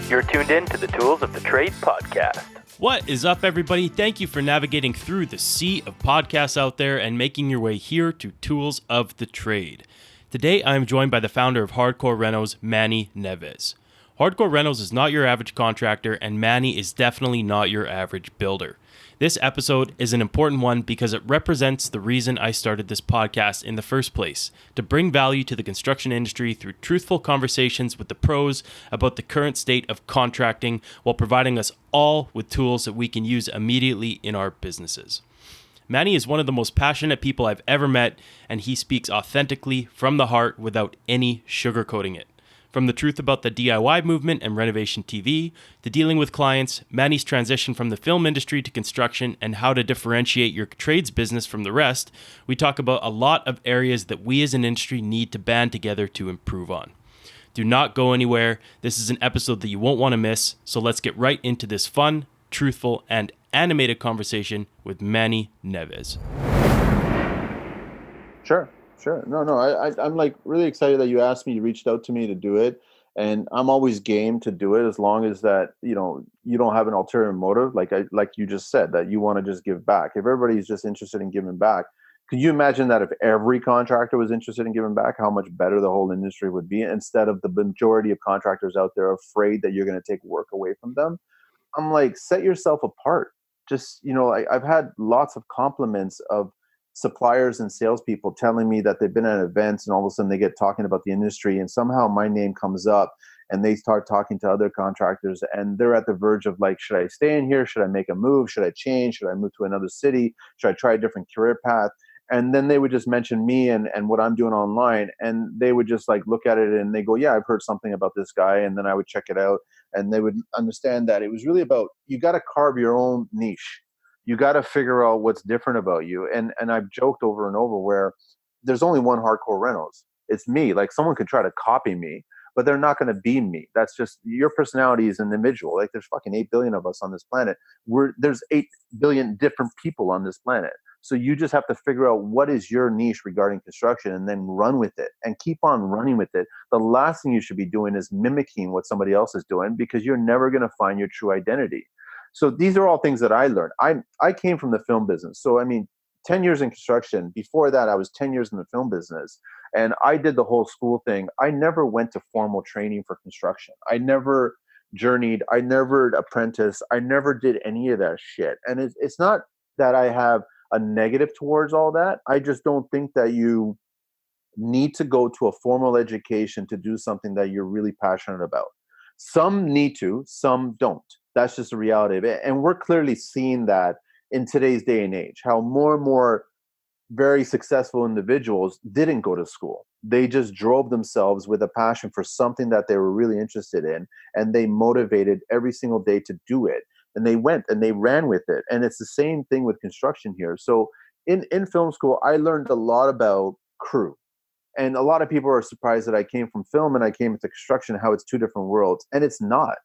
You're tuned in to the Tools of the Trade podcast. What is up, everybody? Thank you for navigating through the sea of podcasts out there and making your way here to Tools of the Trade. Today, I am joined by the founder of Hardcore Renos, Manny Neves. Hardcore Renos is not your average contractor, and Manny is definitely not your average builder. This episode is an important one because it represents the reason I started this podcast in the first place, to bring value to the construction industry through truthful conversations with the pros about the current state of contracting while providing us all with tools that we can use immediately in our businesses. Manny is one of the most passionate people I've ever met, and he speaks authentically from the heart without any sugarcoating it. From the truth about the DIY movement and Renovation TV, to dealing with clients, Manny's transition from the film industry to construction, and how to differentiate your trades business from the rest, we talk about a lot of areas that we as an industry need to band together to improve on. Do not go anywhere. This is an episode that you won't want to miss, so let's get right into this fun, truthful, and animated conversation with Manny Neves. Sure. No. I'm like really excited that you asked me, you reached out to me to do it. And I'm always game to do it as long as that, you don't have an ulterior motive. Like you just said, that you want to just give back. If everybody's just interested in giving back, could you imagine that if every contractor was interested in giving back, how much better the whole industry would be, instead of the majority of contractors out there afraid that you're going to take work away from them? I'm like, set yourself apart. Just, I've had lots of compliments of suppliers and salespeople telling me that they've been at events and all of a sudden they get talking about the industry and somehow my name comes up and they start talking to other contractors and they're at the verge of like, should I stay in here? Should I make a move? Should I change? Should I move to another city? Should I try a different career path? And then they would just mention me and what I'm doing online, and they would just like look at it and they go, yeah, I've heard something about this guy. And then I would check it out and they would understand that it was really about, you got to carve your own niche. You got to figure out what's different about you. And I've joked over and over where there's only one Hardcore Renos. It's me. Like, someone could try to copy me, but they're not going to be me. That's just, your personality is an individual. Like, there's fucking 8 billion of us on this planet. There's 8 billion different people on this planet. So you just have to figure out what is your niche regarding construction and then run with it and keep on running with it. The last thing you should be doing is mimicking what somebody else is doing, because you're never going to find your true identity. So these are all things that I learned. I came from the film business. So, 10 years in construction. Before that, I was 10 years in the film business. And I did the whole school thing. I never went to formal training for construction. I never journeyed. I never apprenticed. I never did any of that shit. And it's not that I have a negative towards all that. I just don't think that you need to go to a formal education to do something that you're really passionate about. Some need to, some don't. That's just the reality of it. And we're clearly seeing that in today's day and age, how more and more very successful individuals didn't go to school. They just drove themselves with a passion for something that they were really interested in, and they motivated every single day to do it. And they went and they ran with it. And it's the same thing with construction here. So in film school, I learned a lot about crew. And a lot of people are surprised that I came from film and I came into construction, how it's two different worlds. And it's not.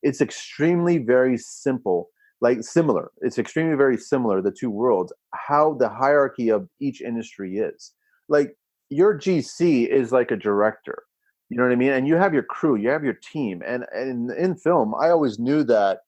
It's extremely very similar. It's extremely very similar, the two worlds, how the hierarchy of each industry is. Like, your GC is like a director. You know what I mean? And you have your crew, you have your team. And in film, I always knew that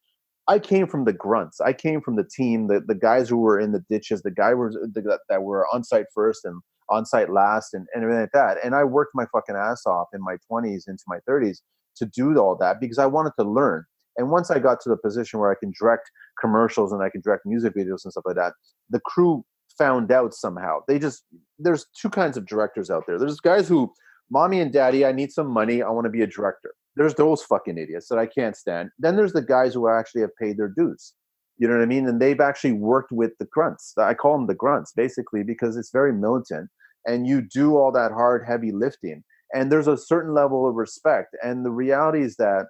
I came from the grunts. I came from the team, the guys who were in the ditches, that were on site first and on site last and everything like that. And I worked my fucking ass off in my 20s into my 30s to do all that because I wanted to learn. And once I got to the position where I can direct commercials and I can direct music videos and stuff like that, the crew found out somehow. There's two kinds of directors out there. There's guys who, mommy and daddy, I need some money, I want to be a director. There's those fucking idiots that I can't stand. Then there's the guys who actually have paid their dues. You know what I mean? And they've actually worked with the grunts. I call them the grunts, basically, because it's very militant. And you do all that hard, heavy lifting. And there's a certain level of respect. And the reality is that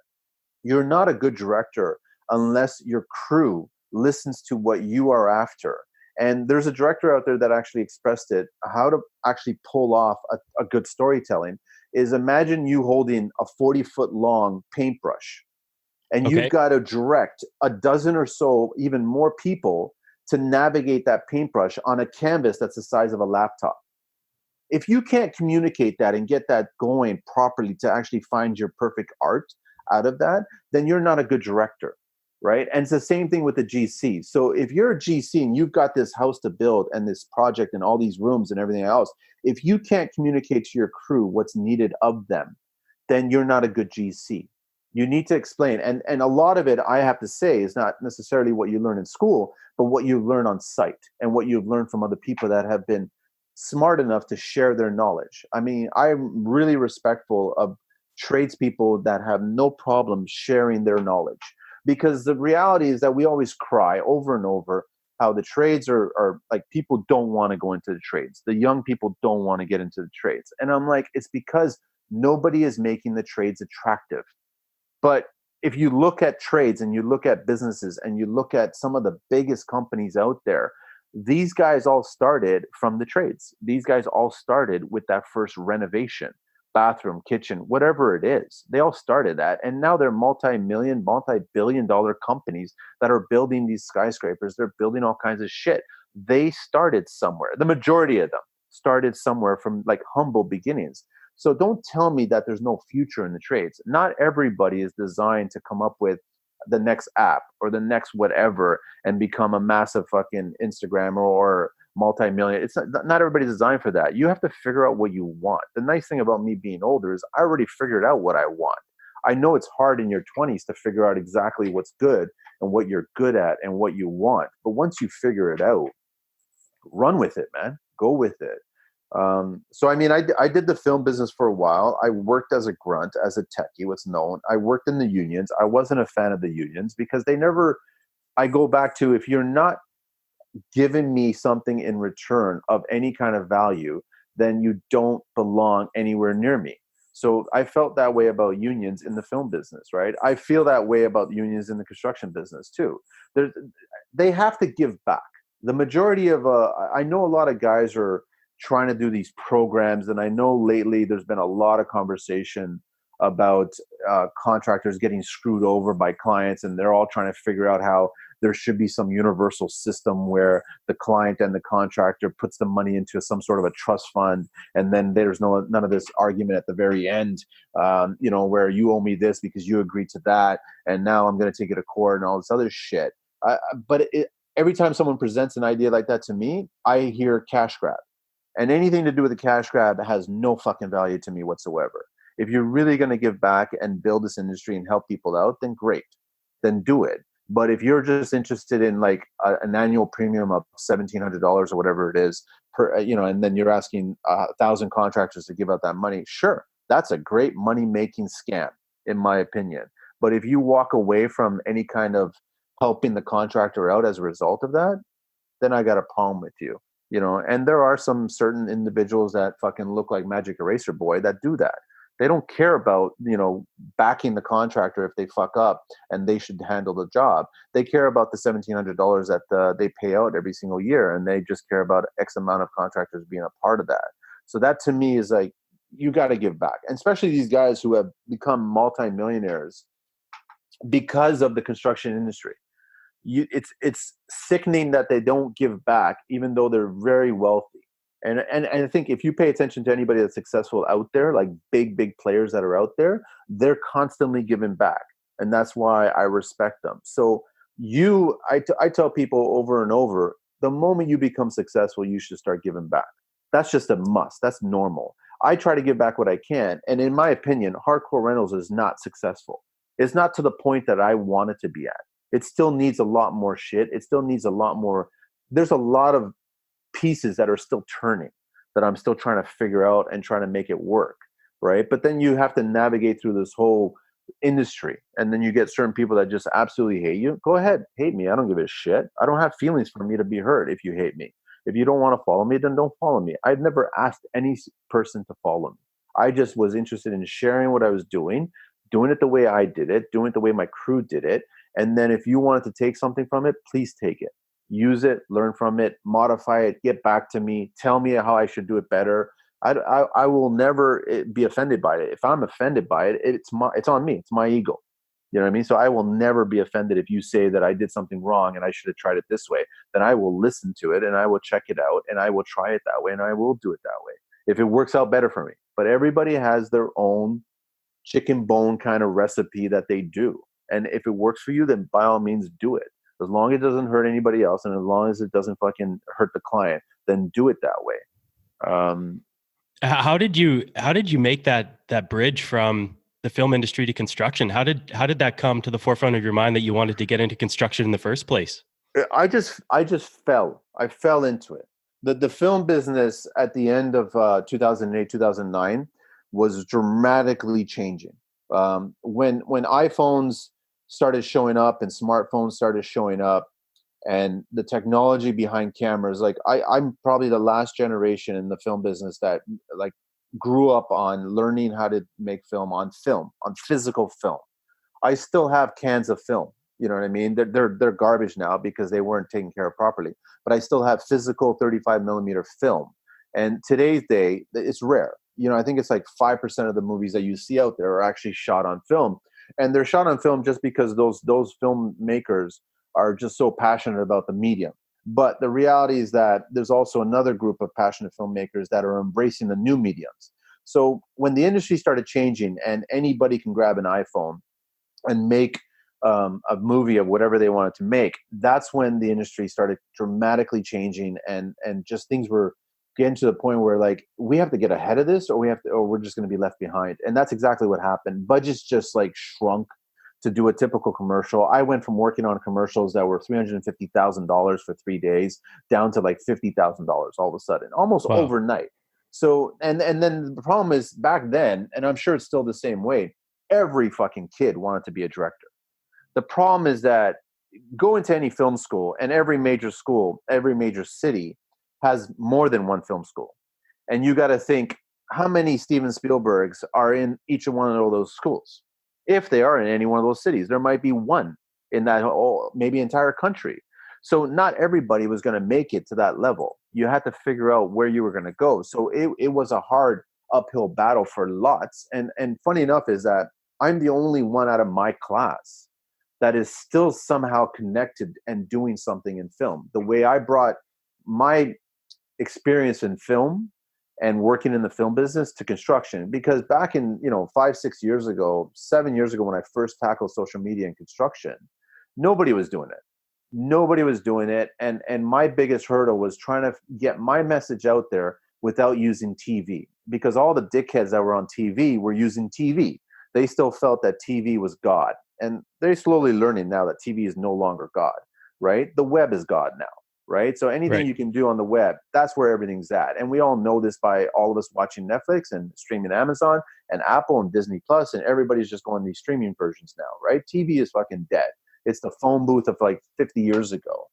you're not a good director unless your crew listens to what you are after. And there's a director out there that actually expressed it, how to actually pull off a good storytelling is, imagine you holding a 40-foot long paintbrush and you've got to direct a dozen or so, even more people to navigate that paintbrush on a canvas that's the size of a laptop. If you can't communicate that and get that going properly to actually find your perfect art, out of that, then you're not a good director, right? And it's the same thing with the GC. So if you're a GC and you've got this house to build and this project and all these rooms and everything else, if you can't communicate to your crew what's needed of them, then you're not a good GC. You need to explain. And a lot of it, I have to say, is not necessarily what you learn in school, but what you learn on site and what you've learned from other people that have been smart enough to share their knowledge. I mean, I'm really respectful of tradespeople that have no problem sharing their knowledge, because the reality is that we always cry over and over how the trades are like, people don't want to go into the trades. The young people don't want to get into the trades. And I'm like, it's because nobody is making the trades attractive. But if you look at trades and you look at businesses and you look at some of the biggest companies out there, these guys all started from the trades. These guys all started with that first renovation, bathroom, kitchen, whatever it is. They all started that. And now they're multi-million, multi-billion-dollar companies that are building these skyscrapers. They're building all kinds of shit. They started somewhere. The majority of them started somewhere from like humble beginnings. So don't tell me that there's no future in the trades. Not everybody is designed to come up with the next app or the next whatever and become a massive fucking Instagrammer or multi-million. It's not everybody's designed for that. You have to figure out what you want. The nice thing about me being older is I already figured out what I want. I know it's hard in your 20s to figure out exactly what's good and what you're good at and what you want. But once you figure it out, run with it, man. Go with it. So, I mean, I did the film business for a while. I worked as a grunt, as a techie, what's known. I worked in the unions. I wasn't a fan of the unions because they never, I go back to, if you're not giving me something in return of any kind of value, then you don't belong anywhere near me. So I felt that way about unions in the film business, right? I feel that way about unions in the construction business too. They have to give back. The majority of, I know a lot of guys are trying to do these programs, and I know lately there's been a lot of conversation about contractors getting screwed over by clients, and they're all trying to figure out how there should be some universal system where the client and the contractor puts the money into some sort of a trust fund, and then there's none of this argument at the very end, where you owe me this because you agreed to that, and now I'm going to take it to court and all this other shit. But every time someone presents an idea like that to me, I hear cash grab. And anything to do with the cash grab has no fucking value to me whatsoever. If you're really going to give back and build this industry and help people out, then great. Then do it. But if you're just interested in like an annual premium of $1,700 or whatever it is, and then you're asking 1,000 contractors to give out that money, sure, that's a great money-making scam, in my opinion. But if you walk away from any kind of helping the contractor out as a result of that, then I got a problem with you. And there are some certain individuals that fucking look like Magic Eraser Boy that do that. They don't care about, backing the contractor if they fuck up and they should handle the job. They care about the $1,700 that they pay out every single year, and they just care about X amount of contractors being a part of that. So that to me is like, you got to give back, and especially these guys who have become multimillionaires because of the construction industry. It's sickening that they don't give back, even though they're very wealthy. And I think if you pay attention to anybody that's successful out there, like big players that are out there, they're constantly giving back, and that's why I respect them. So I tell people over and over, the moment you become successful, you should start giving back. That's just a must. That's normal. I try to give back what I can, and in my opinion, Hardcore Rentals is not successful. It's not to the point that I want it to be at. It still needs a lot more shit. It still needs a lot more. There's a lot of pieces that are still turning that I'm still trying to figure out and trying to make it work, right? But then you have to navigate through this whole industry, and then you get certain people that just absolutely hate you. Go ahead, hate me. I don't give a shit. I don't have feelings for me to be hurt if you hate me. If you don't want to follow me, then don't follow me. I've never asked any person to follow me. I just was interested in sharing what I was doing it the way I did it, doing it the way my crew did it. And then if you wanted to take something from it, please take it. Use it, learn from it, modify it, get back to me, tell me how I should do it better. I will never be offended by it. If I'm offended by it, it's on me. It's my ego. You know what I mean? So I will never be offended if you say that I did something wrong and I should have tried it this way. Then I will listen to it and I will check it out and I will try it that way and I will do it that way if it works out better for me. But everybody has their own chicken bone kind of recipe that they do. And if it works for you, then by all means do it. As long as it doesn't hurt anybody else, and as long as it doesn't fucking hurt the client, then do it that way. How did you make that bridge from the film industry to construction? How did that come to the forefront of your mind that you wanted to get into construction in the first place? I fell into it. The film business at the end of 2008, 2009 was dramatically changing. When iPhones started showing up and smartphones started showing up, and the technology behind cameras, like I'm probably the last generation in the film business that like grew up on learning how to make film, on physical film. I still have cans of film. You know what I mean? They're garbage now because they weren't taken care of properly. But I still have physical 35 millimeter film. And today's day, it's rare. You know, I think it's like 5% of the movies that you see out there are actually shot on film, and they're shot on film just because those filmmakers are just so passionate about the medium. But the reality is that there's also another group of passionate filmmakers that are embracing the new mediums. So when the industry started changing and anybody can grab an iPhone and make a movie of whatever they wanted to make, that's when the industry started dramatically changing, and just things were getting to the point where like we have to get ahead of this, or we're just going to be left behind. And that's exactly what happened. Budgets just like shrunk to do a typical commercial. I went from working on commercials that were $350,000 for 3 days down to like $50,000 all of a sudden, almost overnight. So, and then the problem is back then, and I'm sure it's still the same way, every fucking kid wanted to be a director. The problem is that go into any film school, and every major school, every major city has more than one film school. And you got to think, how many Steven Spielbergs are in each one of those schools? If they are in any one of those cities, there might be one in that whole, maybe entire country. So not everybody was going to make it to that level. You had to figure out where you were going to go. So it was a hard uphill battle for lots. And funny enough is that I'm the only one out of my class that is still somehow connected and doing something in film. The way I brought my experience in film and working in the film business to construction, because back in 5, 6 years ago, 7 years ago, when I first tackled social media and construction, nobody was doing it. And my biggest hurdle was trying to get my message out there without using TV, because all the dickheads that were on TV were using TV. They still felt that TV was God, and they're slowly learning now that TV is no longer God, right? The web is God now. Right. So anything you can do on the web, that's where everything's at. And we all know this by all of us watching Netflix and streaming Amazon and Apple and Disney Plus, and everybody's just going these streaming versions now. Right. TV is fucking dead. It's the phone booth of like 50 years ago.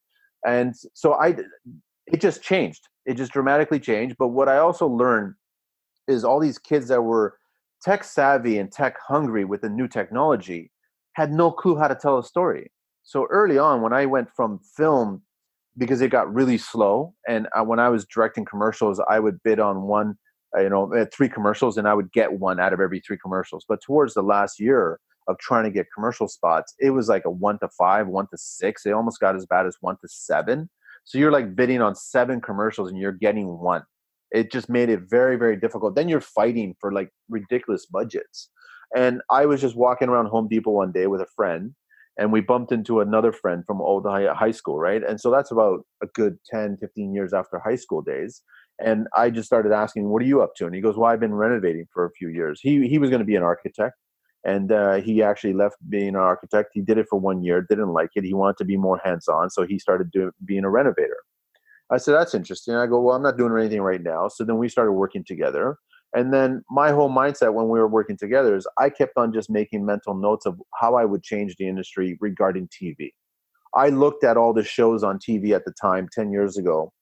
And so it just changed. It just dramatically changed. But what I also learned is all these kids that were tech savvy and tech hungry with the new technology had no clue how to tell a story. So early on, when I went from film, because it got really slow, and when I was directing commercials, I would bid on one, 3 commercials, and I would get one out of every 3 commercials. But towards the last year of trying to get commercial spots, it was like a 1 to 5, 1 to 6. It almost got as bad as 1 to 7. So you're like bidding on 7 commercials and you're getting 1. It just made it very, very difficult. Then you're fighting for like ridiculous budgets. And I was just walking around Home Depot one day with a friend, and we bumped into another friend from old high school, right? And so that's about a good 10, 15 years after high school days. And I just started asking, what are you up to? And he goes, well, I've been renovating for a few years. He was going to be an architect. And he actually left being an architect. He did it for 1 year, didn't like it. He wanted to be more hands-on. So he started being a renovator. I said, that's interesting. I go, well, I'm not doing anything right now. So then we started working together. And then my whole mindset when we were working together is I kept on just making mental notes of how I would change the industry regarding TV. I looked at all the shows on TV at the time, 10 years ago,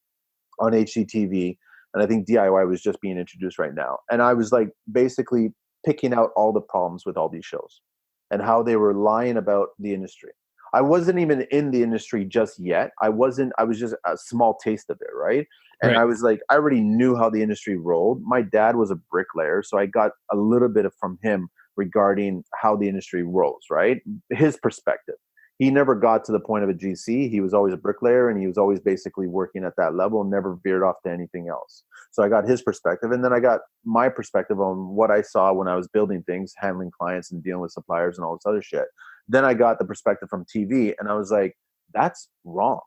on HGTV, and I think DIY was just being introduced right now. And I was like basically picking out all the problems with all these shows and how they were lying about the industry. I wasn't even in the industry just yet. I was just a small taste of it, right? And I was like, I already knew how the industry rolled. My dad was a bricklayer, so I got a little bit from him regarding how the industry rolls, right? His perspective. He never got to the point of a GC. He was always a bricklayer, and he was always basically working at that level, never veered off to anything else. So I got his perspective, and then I got my perspective on what I saw when I was building things, handling clients and dealing with suppliers and all this other shit. Then I got the perspective from TV, and I was like, that's wrong.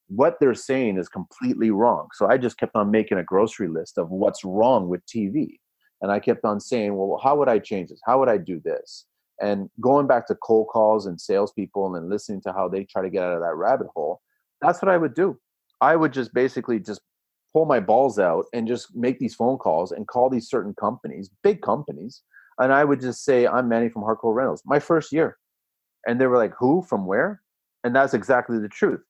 What they're saying is completely wrong. So I just kept on making a grocery list of what's wrong with TV. And I kept on saying, well, how would I change this? How would I do this? And going back to cold calls and salespeople and listening to how they try to get out of that rabbit hole, that's what I would do. I would just basically just pull my balls out and just make these phone calls and call these certain companies, big companies. And I would just say, I'm Manny from Hardcore Reynolds, my first year. And they were like, who, from where? And that's exactly the truth.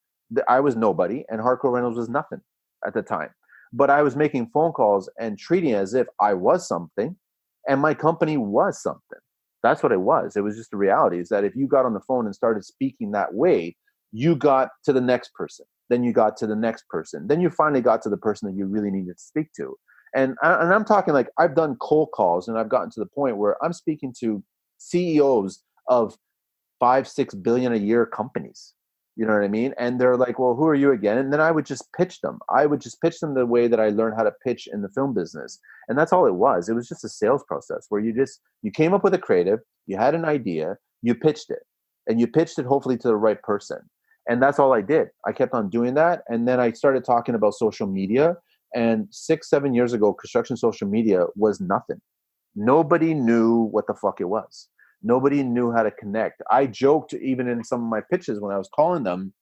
I was nobody, and Hardcore Reynolds was nothing at the time. But I was making phone calls and treating it as if I was something, and my company was something. That's what it was. It was just the reality is that if you got on the phone and started speaking that way, you got to the next person. Then you got to the next person. Then you finally got to the person that you really needed to speak to. And I'm talking like I've done cold calls, and I've gotten to the point where I'm speaking to CEOs of 5-6 billion a year companies. You know what I mean? And they're like, well, who are you again? And then I would just pitch them. I would just pitch them the way that I learned how to pitch in the film business. And that's all it was. It was just a sales process where you came up with a creative, you had an idea, you pitched it, and you pitched it hopefully to the right person. And that's all I did. I kept on doing that. And then I started talking about social media. And 6-7 years ago, construction social media was nothing. Nobody knew what the fuck it was. Nobody knew how to connect. I joked even in some of my pitches when I was calling them,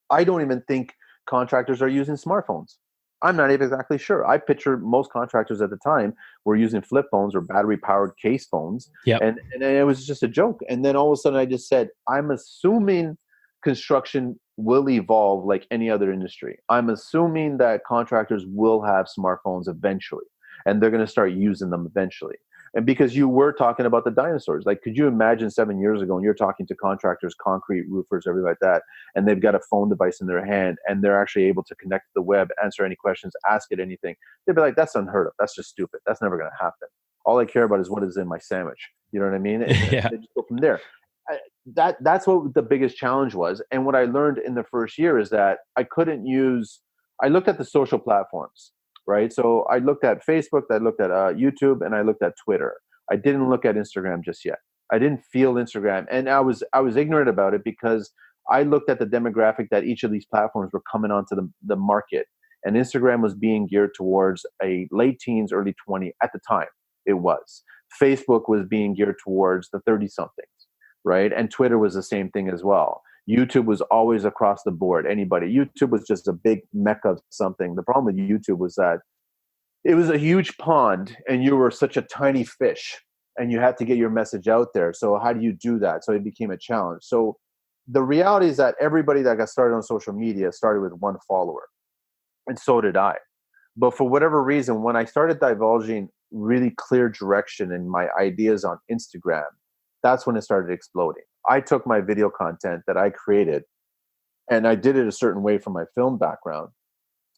I don't even think contractors are using smartphones. I'm not even exactly sure. I picture most contractors at the time were using flip phones or battery-powered case phones. Yep. And it was just a joke. And then all of a sudden I just said, I'm assuming construction will evolve like any other industry. I'm assuming that contractors will have smartphones eventually, and they're going to start using them eventually. And because you were talking about the dinosaurs, like, could you imagine 7 years ago when you're talking to contractors, concrete roofers, everything like that, and they've got a phone device in their hand and they're actually able to connect to the web, answer any questions, ask it anything. They'd be like, that's unheard of. That's just stupid. That's never going to happen. All I care about is what is in my sandwich. You know what I mean? And Yeah. they just go from there. That's what the biggest challenge was. And what I learned in the first year is that I looked at the social platforms. Right. So I looked at Facebook, I looked at YouTube, and I looked at Twitter. I didn't look at Instagram just yet. I didn't feel Instagram. And I was ignorant about it because I looked at the demographic that each of these platforms were coming onto the market. And Instagram was being geared towards a late teens, early 20 at the time. It was. Facebook was being geared towards the 30-somethings. Right. And Twitter was the same thing as well. YouTube was always across the board. Anybody. YouTube was just a big mecca of something. The problem with YouTube was that it was a huge pond and you were such a tiny fish and you had to get your message out there. So how do you do that? So it became a challenge. So the reality is that everybody that got started on social media started with one follower. And so did I. But for whatever reason, when I started divulging really clear direction in my ideas on Instagram, that's when it started exploding. I took my video content that I created and I did it a certain way from my film background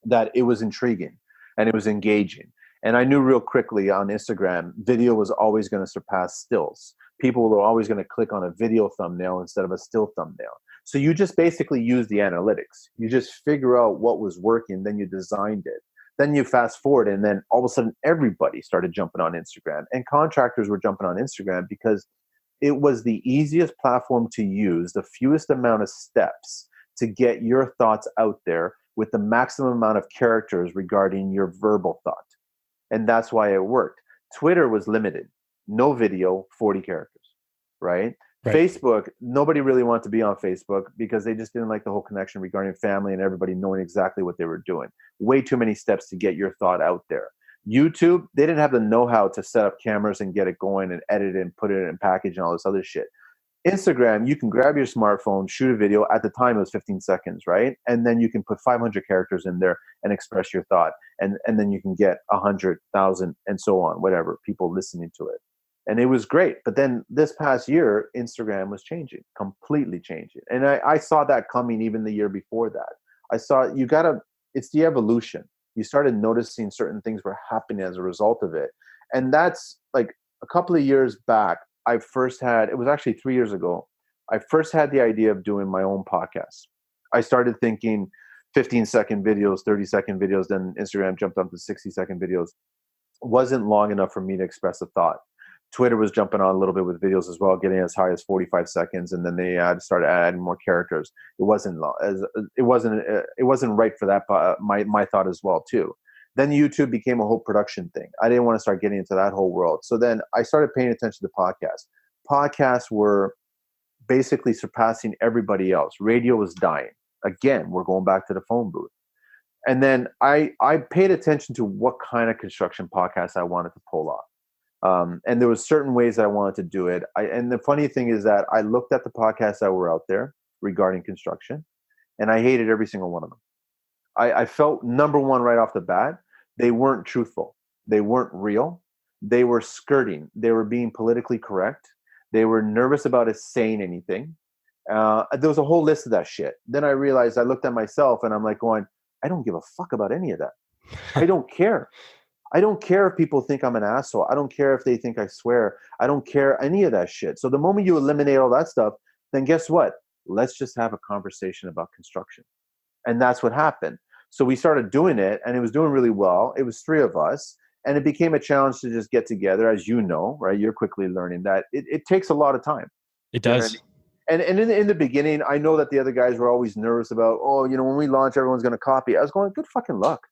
that it was intriguing and it was engaging. And I knew real quickly on Instagram, video was always going to surpass stills. People were always going to click on a video thumbnail instead of a still thumbnail. So you just basically use the analytics. You just figure out what was working, then you designed it. Then you fast forward, and then all of a sudden everybody started jumping on Instagram. And contractors were jumping on Instagram because it was the easiest platform to use, the fewest amount of steps to get your thoughts out there with the maximum amount of characters regarding your verbal thought. And that's why it worked. Twitter was limited. No video, 40 characters, right? Facebook, nobody really wanted to be on Facebook because they just didn't like the whole connection regarding family and everybody knowing exactly what they were doing. Way too many steps to get your thought out there. YouTube, they didn't have the know-how to set up cameras and get it going and edit it and put it in package and all this other shit. Instagram, you can grab your smartphone, shoot a video. At the time, it was 15 seconds, right? And then you can put 500 characters in there and express your thought. And then you can get 100,000 and so on, whatever, people listening to it. And it was great. But then this past year, Instagram was changing, completely changing. And I saw that coming even the year before that. I saw it's the evolution. You started noticing certain things were happening as a result of it. And that's like a couple of years back, it was actually 3 years ago, I first had the idea of doing my own podcast. I started thinking 15-second videos, 30-second videos, then Instagram jumped up to 60-second videos. It wasn't long enough for me to express a thought. Twitter was jumping on a little bit with videos as well, getting as high as 45 seconds, and then they started adding more characters. It wasn't right for that. My thought as well too. Then YouTube became a whole production thing. I didn't want to start getting into that whole world. So then I started paying attention to podcasts. Podcasts were basically surpassing everybody else. Radio was dying. Again, we're going back to the phone booth. And then I paid attention to what kind of construction podcast I wanted to pull off. And there was certain ways that I wanted to do it. And the funny thing is that I looked at the podcasts that were out there regarding construction, and I hated every single one of them. I felt, number one, right off the bat, they weren't truthful. They weren't real. They were skirting. They were being politically correct. They were nervous about us saying anything. There was a whole list of that shit. Then I realized, I looked at myself and I'm like going, I don't give a fuck about any of that. I don't care. I don't care if people think I'm an asshole. I don't care if they think I swear. I don't care any of that shit. So the moment you eliminate all that stuff, then guess what? Let's just have a conversation about construction. And that's what happened. So we started doing it, and it was doing really well. It was 3 of us, and it became a challenge to just get together. As you know, right? You're quickly learning that it takes a lot of time. It does. You know, and in the beginning, I know that the other guys were always nervous about, when we launch, everyone's going to copy. I was going, good fucking luck.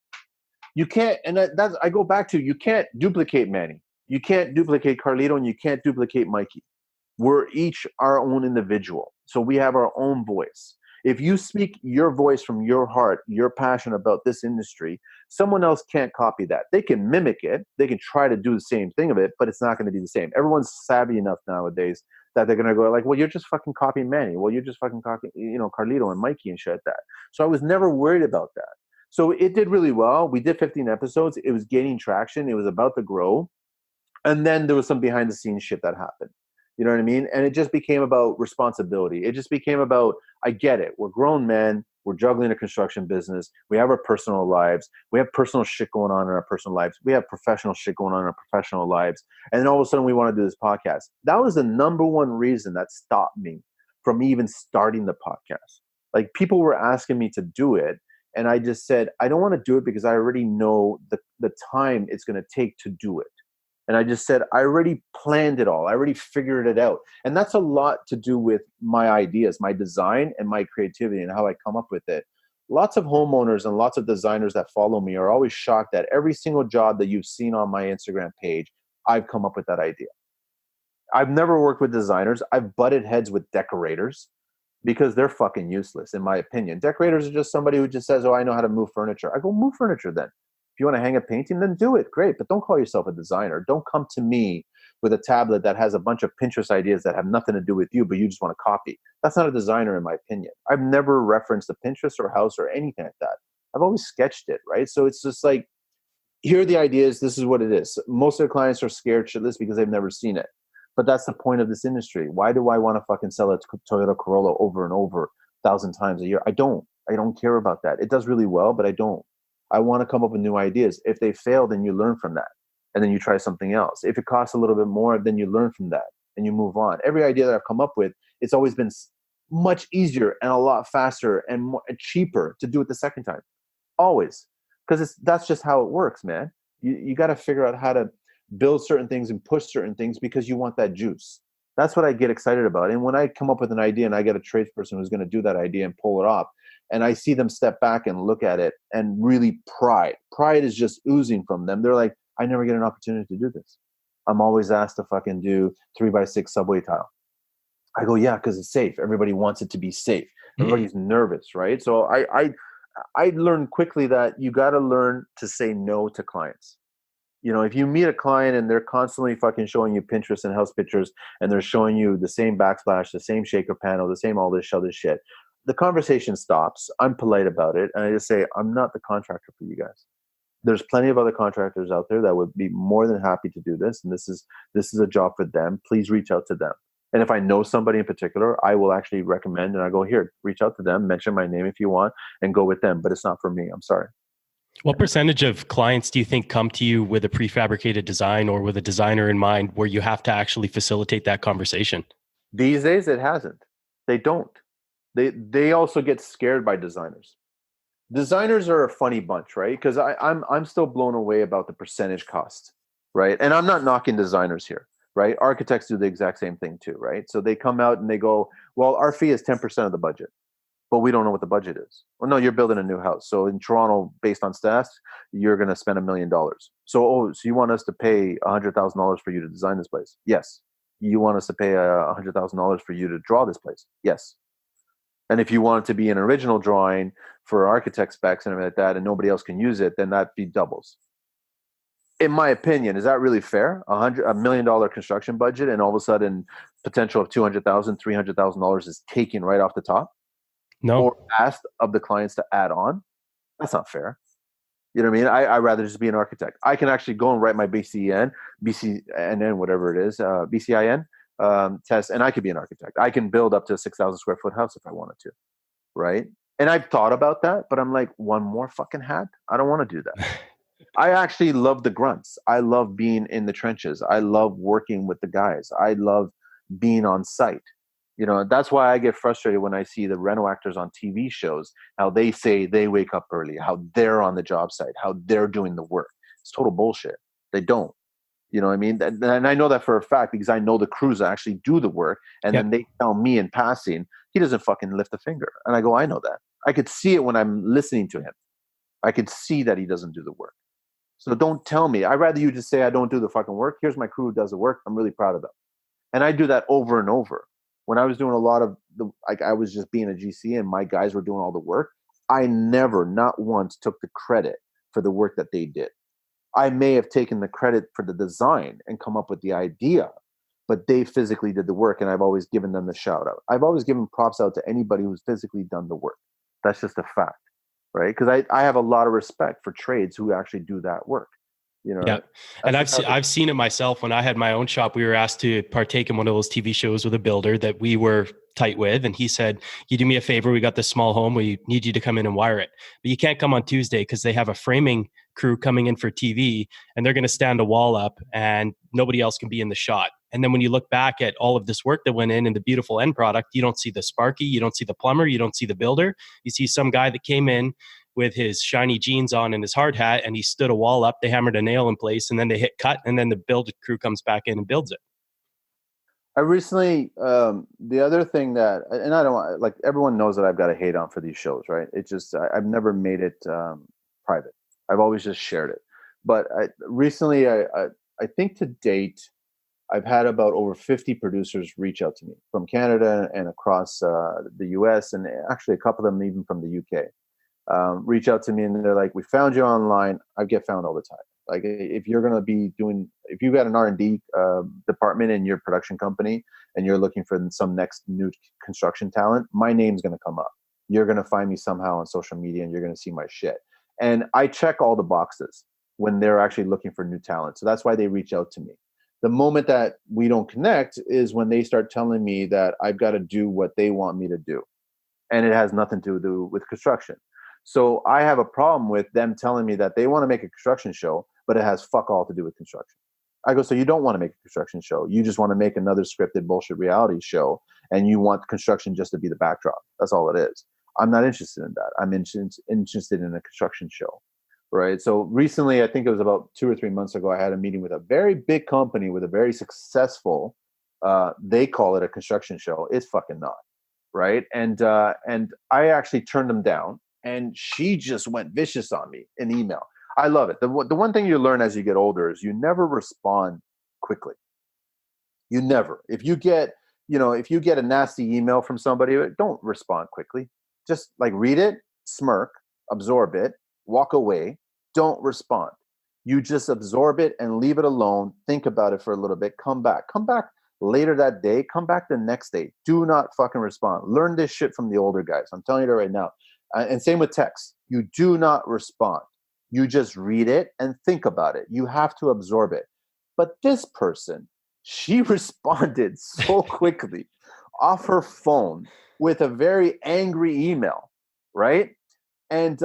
You can't, and that's, I go back to, you can't duplicate Manny. You can't duplicate Carlito, and you can't duplicate Mikey. We're each our own individual. So we have our own voice. If you speak your voice from your heart, your passion about this industry, someone else can't copy that. They can mimic it. They can try to do the same thing of it, but it's not going to be the same. Everyone's savvy enough nowadays that they're going to go like, well, you're just fucking copying Manny. Well, you're just fucking copying, Carlito and Mikey and shit like that. So I was never worried about that. So it did really well. We did 15 episodes. It was gaining traction. It was about to grow. And then there was some behind the scenes shit that happened. You know what I mean? And it just became about responsibility. It just became about, I get it. We're grown men. We're juggling a construction business. We have our personal lives. We have personal shit going on in our personal lives. We have professional shit going on in our professional lives. And then all of a sudden we want to do this podcast. That was the number one reason that stopped me from even starting the podcast. Like, people were asking me to do it. And I just said, I don't want to do it because I already know the time it's going to take to do it. And I just said, I already planned it all. I already figured it out. And that's a lot to do with my ideas, my design, and my creativity and how I come up with it. Lots of homeowners and lots of designers that follow me are always shocked that every single job that you've seen on my Instagram page, I've come up with that idea. I've never worked with designers. I've butted heads with decorators because they're fucking useless, in my opinion. Decorators are just somebody who just says, I know how to move furniture. I go, move furniture then. If you want to hang a painting, then do it. Great. But don't call yourself a designer. Don't come to me with a tablet that has a bunch of Pinterest ideas that have nothing to do with you, but you just want to copy. That's not a designer, in my opinion. I've never referenced a Pinterest or house or anything like that. I've always sketched it, right? So it's just like, here are the ideas. This is what it is. Most of the clients are scared shitless because they've never seen it. But that's the point of this industry. Why do I want to fucking sell a Toyota Corolla over and over 1,000 times a year? I don't care about that. It does really well, but I don't. I want to come up with new ideas. If they fail, then you learn from that. And then you try something else. If it costs a little bit more, then you learn from that and you move on. Every idea that I've come up with, it's always been much easier and a lot faster and more cheaper to do it the second time. Always. Because that's just how it works, man. You got to figure out how to build certain things and push certain things because you want that juice. That's what I get excited about. And when I come up with an idea and I get a tradesperson who's going to do that idea and pull it off, and I see them step back and look at it and really pride is just oozing from them. They're like, I never get an opportunity to do this. I'm always asked to fucking do 3x6 subway tile. I go, yeah, because it's safe. Everybody wants it to be safe. Everybody's nervous, right? So I learned quickly that you got to learn to say no to clients. If you meet a client and they're constantly fucking showing you Pinterest and house pictures and they're showing you the same backsplash, the same shaker panel, the same all this other shit, the conversation stops. I'm polite about it. And I just say, I'm not the contractor for you guys. There's plenty of other contractors out there that would be more than happy to do this. And this is a job for them. Please reach out to them. And if I know somebody in particular, I will actually recommend and I go, here, reach out to them, mention my name if you want, and go with them. But it's not for me. I'm sorry. What percentage of clients do you think come to you with a prefabricated design or with a designer in mind where you have to actually facilitate that conversation? These days, it hasn't. They don't. They also get scared by designers. Designers are a funny bunch, right? Because I'm still blown away about the percentage cost, right? And I'm not knocking designers here, right? Architects do the exact same thing too, right? So they come out and they go, well, our fee is 10% of the budget, but we don't know what the budget is. Well, no, you're building a new house. So in Toronto, based on stats, you're going to spend $1 million. So you want us to pay $100,000 for you to design this place? Yes. You want us to pay $100,000 for you to draw this place? Yes. And if you want it to be an original drawing for architect specs and everything like that, and nobody else can use it, then that fee doubles. In my opinion, is that really fair? $1 million construction budget, and all of a sudden, potential of $200,000, $300,000 is taken right off the top, No. or asked of the clients to add on. That's not fair. You know what I mean? I'd rather just be an architect. I can actually go and write my BCNN, whatever it is, BCIN test, and I could be an architect. I can build up to a 6,000 square foot house if I wanted to, right? And I've thought about that, but I'm like, one more fucking hat? I don't want to do that. I actually love the grunts. I love being in the trenches. I love working with the guys. I love being on site. You know, that's why I get frustrated when I see the reno actors on TV shows, how they say they wake up early, how they're on the job site, how they're doing the work. It's total bullshit. They don't. You know what I mean? And I know that for a fact because I know the crews actually do the work. And then they tell me in passing, he doesn't fucking lift a finger. And I go, I know that. I could see it when I'm listening to him. I could see that he doesn't do the work. So don't tell me. I'd rather you just say I don't do the fucking work. Here's my crew who does the work. I'm really proud of them. And I do that over and over. When I was doing a lot of I was just being a GC and my guys were doing all the work, I never, not once, took the credit for the work that they did. I may have taken the credit for the design and come up with the idea, but they physically did the work, and I've always given them the shout out. I've always given props out to anybody who's physically done the work. That's just a fact, right? Because I have a lot of respect for trades who actually do that work. You know, yeah. And I've seen it myself. When I had my own shop, we were asked to partake in one of those TV shows with a builder that we were tight with. And he said, you do me a favor. We got this small home. We need you to come in and wire it. But you can't come on Tuesday because they have a framing crew coming in for TV and they're going to stand a wall up and nobody else can be in the shot. And then when you look back at all of this work that went in and the beautiful end product, you don't see the Sparky, you don't see the plumber, you don't see the builder. You see some guy that came in with his shiny jeans on and his hard hat, and he stood a wall up, they hammered a nail in place, and then they hit cut, and then the build crew comes back in and builds it. I recently, the other thing that, and I don't want, like, everyone knows that I've got a hate on for these shows, right? It's just, I've never made it private. I've always just shared it. But recently, I think to date, I've had about over 50 producers reach out to me from Canada and across the US, and actually a couple of them even from the UK. Reach out to me and they're like, we found you online. I get found all the time. Like, if you're going to be doing, if you've got an R&D department in your production company and you're looking for some next new construction talent, my name's going to come up. You're going to find me somehow on social media and you're going to see my shit. And I check all the boxes when they're actually looking for new talent. So that's why they reach out to me. The moment that we don't connect is when they start telling me that I've got to do what they want me to do. And it has nothing to do with construction. So I have a problem with them telling me that they want to make a construction show, but it has fuck all to do with construction. I go, so you don't want to make a construction show. You just want to make another scripted bullshit reality show, and you want construction just to be the backdrop. That's all it is. I'm not interested in that. I'm interested in a construction show, right? So recently, I think it was about 2 or 3 months ago, I had a meeting with a very big company with a very successful, they call it a construction show. It's fucking not, right? And I actually turned them down. And she just went vicious on me in email. I love it. The one thing you learn as you get older is you never respond quickly. You never. If you get a nasty email from somebody, don't respond quickly. Just like read it, smirk, absorb it, walk away. Don't respond. You just absorb it and leave it alone. Think about it for a little bit. Come back later that day. Come back the next day. Do not fucking respond. Learn this shit from the older guys. I'm telling you that right now. And same with text. You do not respond. You just read it and think about it. You have to absorb it. But this person, she responded so quickly off her phone with a very angry email, right? And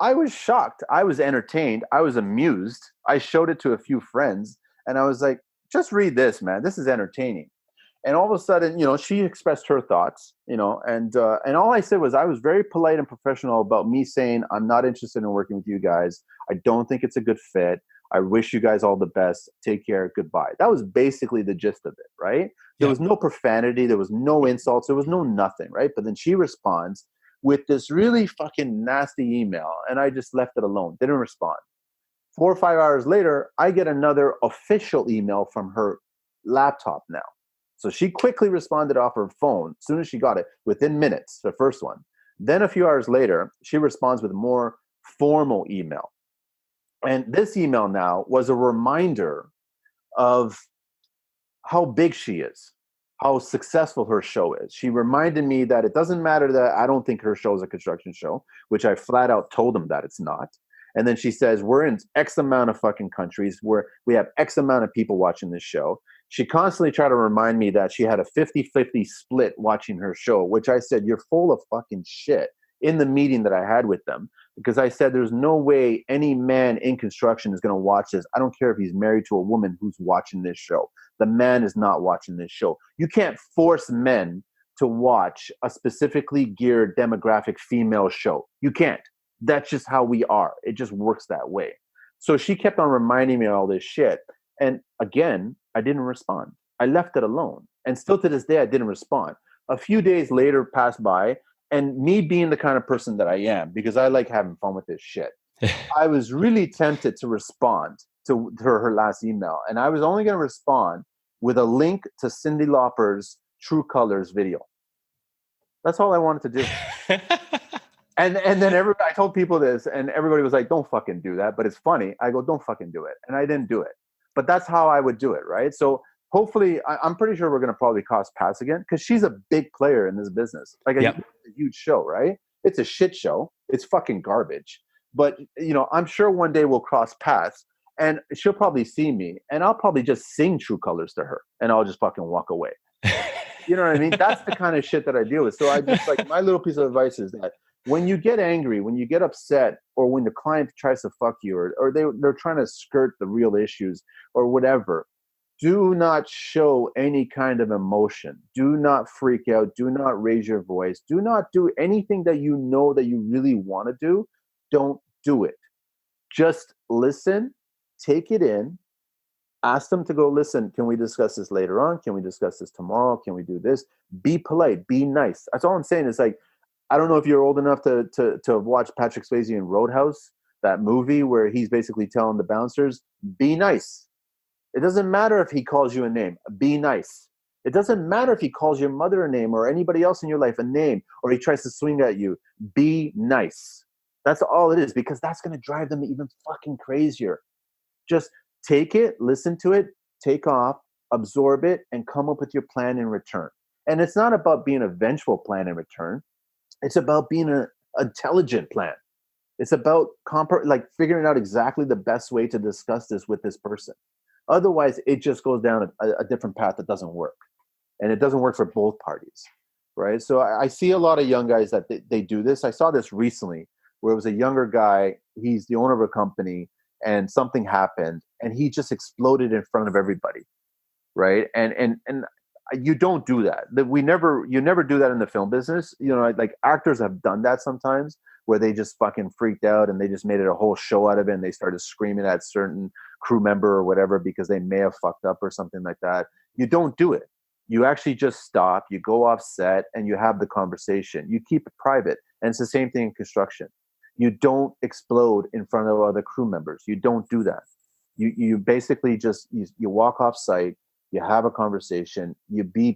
I was shocked. I was entertained. I was amused. I showed it to a few friends, and I was like, just read this, man. This is entertaining. And all of a sudden, she expressed her thoughts, and all I said was I was very polite and professional about me saying, I'm not interested in working with you guys. I don't think it's a good fit. I wish you guys all the best. Take care. Goodbye. That was basically the gist of it, right? There was no profanity. There was no insults. There was no nothing, right? But then she responds with this really fucking nasty email, and I just left it alone. Didn't respond. 4 or 5 hours later, I get another official email from her laptop now. So she quickly responded off her phone as soon as she got it, within minutes, the first one. Then a few hours later, she responds with a more formal email. And this email now was a reminder of how big she is, how successful her show is. She reminded me that it doesn't matter that I don't think her show is a construction show, which I flat out told them that it's not. And then she says, we're in X amount of fucking countries where we have X amount of people watching this show. She constantly tried to remind me that she had a 50-50 split watching her show, which I said, you're full of fucking shit, in the meeting that I had with them. Because I said, there's no way any man in construction is going to watch this. I don't care if he's married to a woman who's watching this show. The man is not watching this show. You can't force men to watch a specifically geared demographic female show. You can't. That's just how we are. It just works that way. So she kept on reminding me of all this shit. And again, I didn't respond. I left it alone. And still to this day, I didn't respond. A few days later passed by, and me being the kind of person that I am, because I like having fun with this shit, I was really tempted to respond to her last email. And I was only going to respond with a link to Cyndi Lauper's True Colors video. That's all I wanted to do. And then I told people this, and everybody was like, don't fucking do that. But it's funny. I go, don't fucking do it. And I didn't do it. But that's how I would do it, right? So hopefully, I'm pretty sure we're going to probably cross paths again, because she's a big player in this business. Like a huge show, right? It's a shit show. It's fucking garbage. But, I'm sure one day we'll cross paths, and she'll probably see me, and I'll probably just sing True Colors to her, and I'll just fucking walk away. You know what I mean? That's the kind of shit that I deal with. So I just, like, my little piece of advice is that when you get angry, when you get upset, or when the client tries to fuck you, or they're trying to skirt the real issues or whatever, do not show any kind of emotion. Do not freak out. Do not raise your voice. Do not do anything that you know that you really want to do. Don't do it. Just listen, take it in, ask them to go, listen, can we discuss this later on? Can we discuss this tomorrow? Can we do this? Be polite, be nice. That's all I'm saying. Is like, I don't know if you're old enough to watch Patrick Swayze in Roadhouse, that movie where he's basically telling the bouncers, be nice. It doesn't matter if he calls you a name. Be nice. It doesn't matter if he calls your mother a name or anybody else in your life a name, or he tries to swing at you. Be nice. That's all it is, because that's going to drive them even fucking crazier. Just take it, listen to it, take off, absorb it, and come up with your plan in return. And it's not about being a vengeful plan in return. It's about being an intelligent plan. It's about figuring out exactly the best way to discuss this with this person. Otherwise, it just goes down a different path that doesn't work. And it doesn't work for both parties, right? So I see a lot of young guys that they do this. I saw this recently where it was a younger guy. He's the owner of a company, and something happened, and he just exploded in front of everybody, right? And you don't do that. You never do that in the film business. Like actors have done that sometimes, where they just fucking freaked out and they just made it a whole show out of it, and they started screaming at certain crew member or whatever because they may have fucked up or something like that. You don't do it. You actually just stop, you go off set, and you have the conversation. You keep it private. And it's the same thing in construction. You don't explode in front of other crew members. You don't do that. You basically just you walk off site, you have a conversation, you be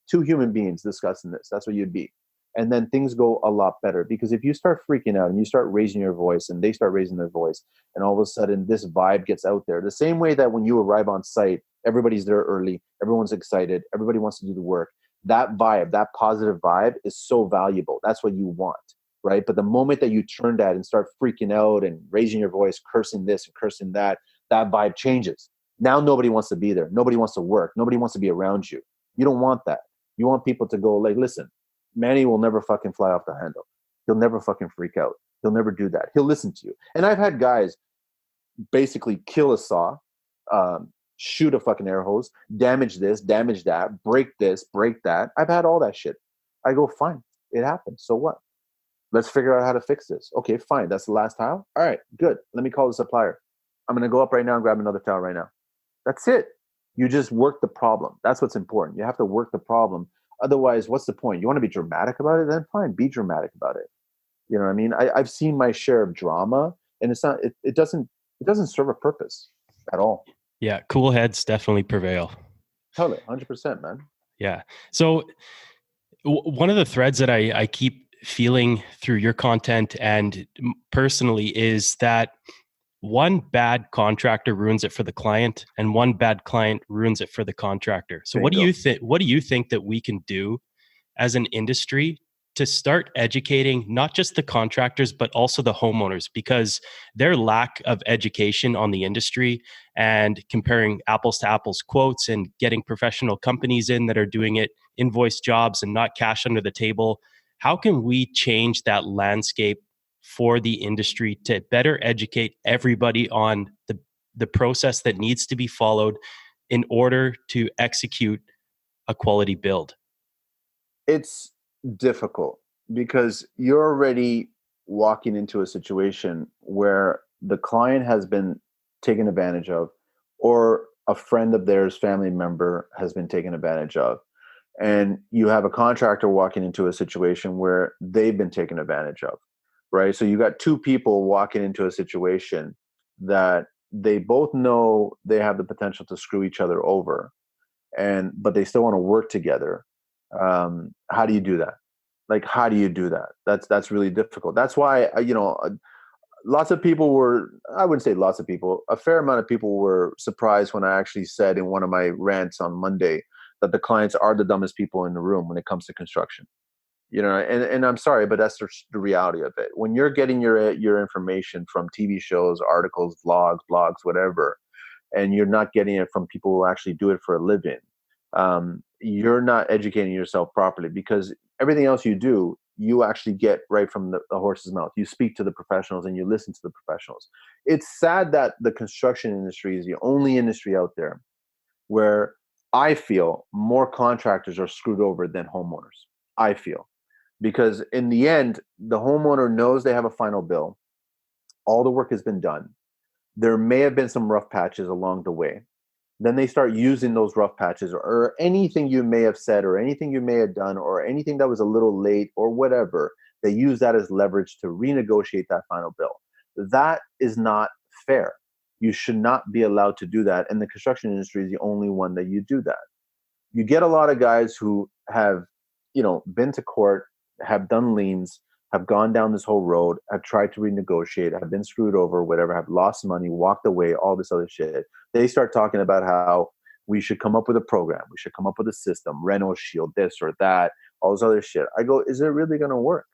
two human beings discussing this. That's what you'd be. And then things go a lot better, because if you start freaking out and you start raising your voice and they start raising their voice, and all of a sudden this vibe gets out there, the same way that when you arrive on site, everybody's there early, everyone's excited, everybody wants to do the work. That vibe, that positive vibe is so valuable. That's what you want, right? But the moment that you turn that and start freaking out and raising your voice, cursing this and cursing that, that vibe changes. Now nobody wants to be there. Nobody wants to work. Nobody wants to be around you. You don't want that. You want people to go like, listen, Manny will never fucking fly off the handle. He'll never fucking freak out. He'll never do that. He'll listen to you. And I've had guys basically kill a saw, shoot a fucking air hose, damage this, damage that, break this, break that. I've had all that shit. I go, fine, it happened. So what? Let's figure out how to fix this. Okay, fine. That's the last tile. All right, good. Let me call the supplier. I'm going to go up right now and grab another tile right now. That's it. You just work the problem. That's what's important. You have to work the problem. Otherwise, what's the point? You want to be dramatic about it? Then fine, be dramatic about it. You know what I mean? I've seen my share of drama, and it's not. It doesn't serve a purpose at all. Yeah, cool heads definitely prevail. Totally, 100%, man. Yeah. So one of the threads that I keep feeling through your content and personally is that one bad contractor ruins it for the client, and one bad client ruins it for the contractor. So what do you think? What do you think that we can do as an industry to start educating not just the contractors, but also the homeowners, because their lack of education on the industry and comparing apples to apples quotes and getting professional companies in that are doing it invoice jobs and not cash under the table. How can we change that landscape for the industry to better educate everybody on the process that needs to be followed in order to execute a quality build? It's difficult because you're already walking into a situation where the client has been taken advantage of, or a friend of theirs, family member, has been taken advantage of. And you have a contractor walking into a situation where they've been taken advantage of, right? So you got two people walking into a situation that they both know they have the potential to screw each other over, but they still want to work together. How do you do that? Like, how do you do that? That's really difficult. That's why, lots of people were, I wouldn't say lots of people, a fair amount of people were surprised when I actually said in one of my rants on Monday that the clients are the dumbest people in the room when it comes to construction. And I'm sorry, but that's the reality of it. When you're getting your information from TV shows, articles, blogs, whatever, and you're not getting it from people who actually do it for a living, you're not educating yourself properly, because everything else you do, you actually get right from the horse's mouth. You speak to the professionals and you listen to the professionals. It's sad that the construction industry is the only industry out there where I feel more contractors are screwed over than homeowners. I feel. Because in the end, the homeowner knows they have a final bill. All the work has been done. There may have been some rough patches along the way. Then they start using those rough patches or anything you may have said or anything you may have done or anything that was a little late or whatever. They use that as leverage to renegotiate that final bill. That is not fair. You should not be allowed to do that. And the construction industry is the only one that you do that. You get a lot of guys who have, been to court, have done liens, have gone down this whole road, have tried to renegotiate, have been screwed over, whatever, have lost money, walked away, all this other shit. They start talking about how we should come up with a program, we should come up with a system, Renos shield, this or that, all this other shit. I go, is it really going to work?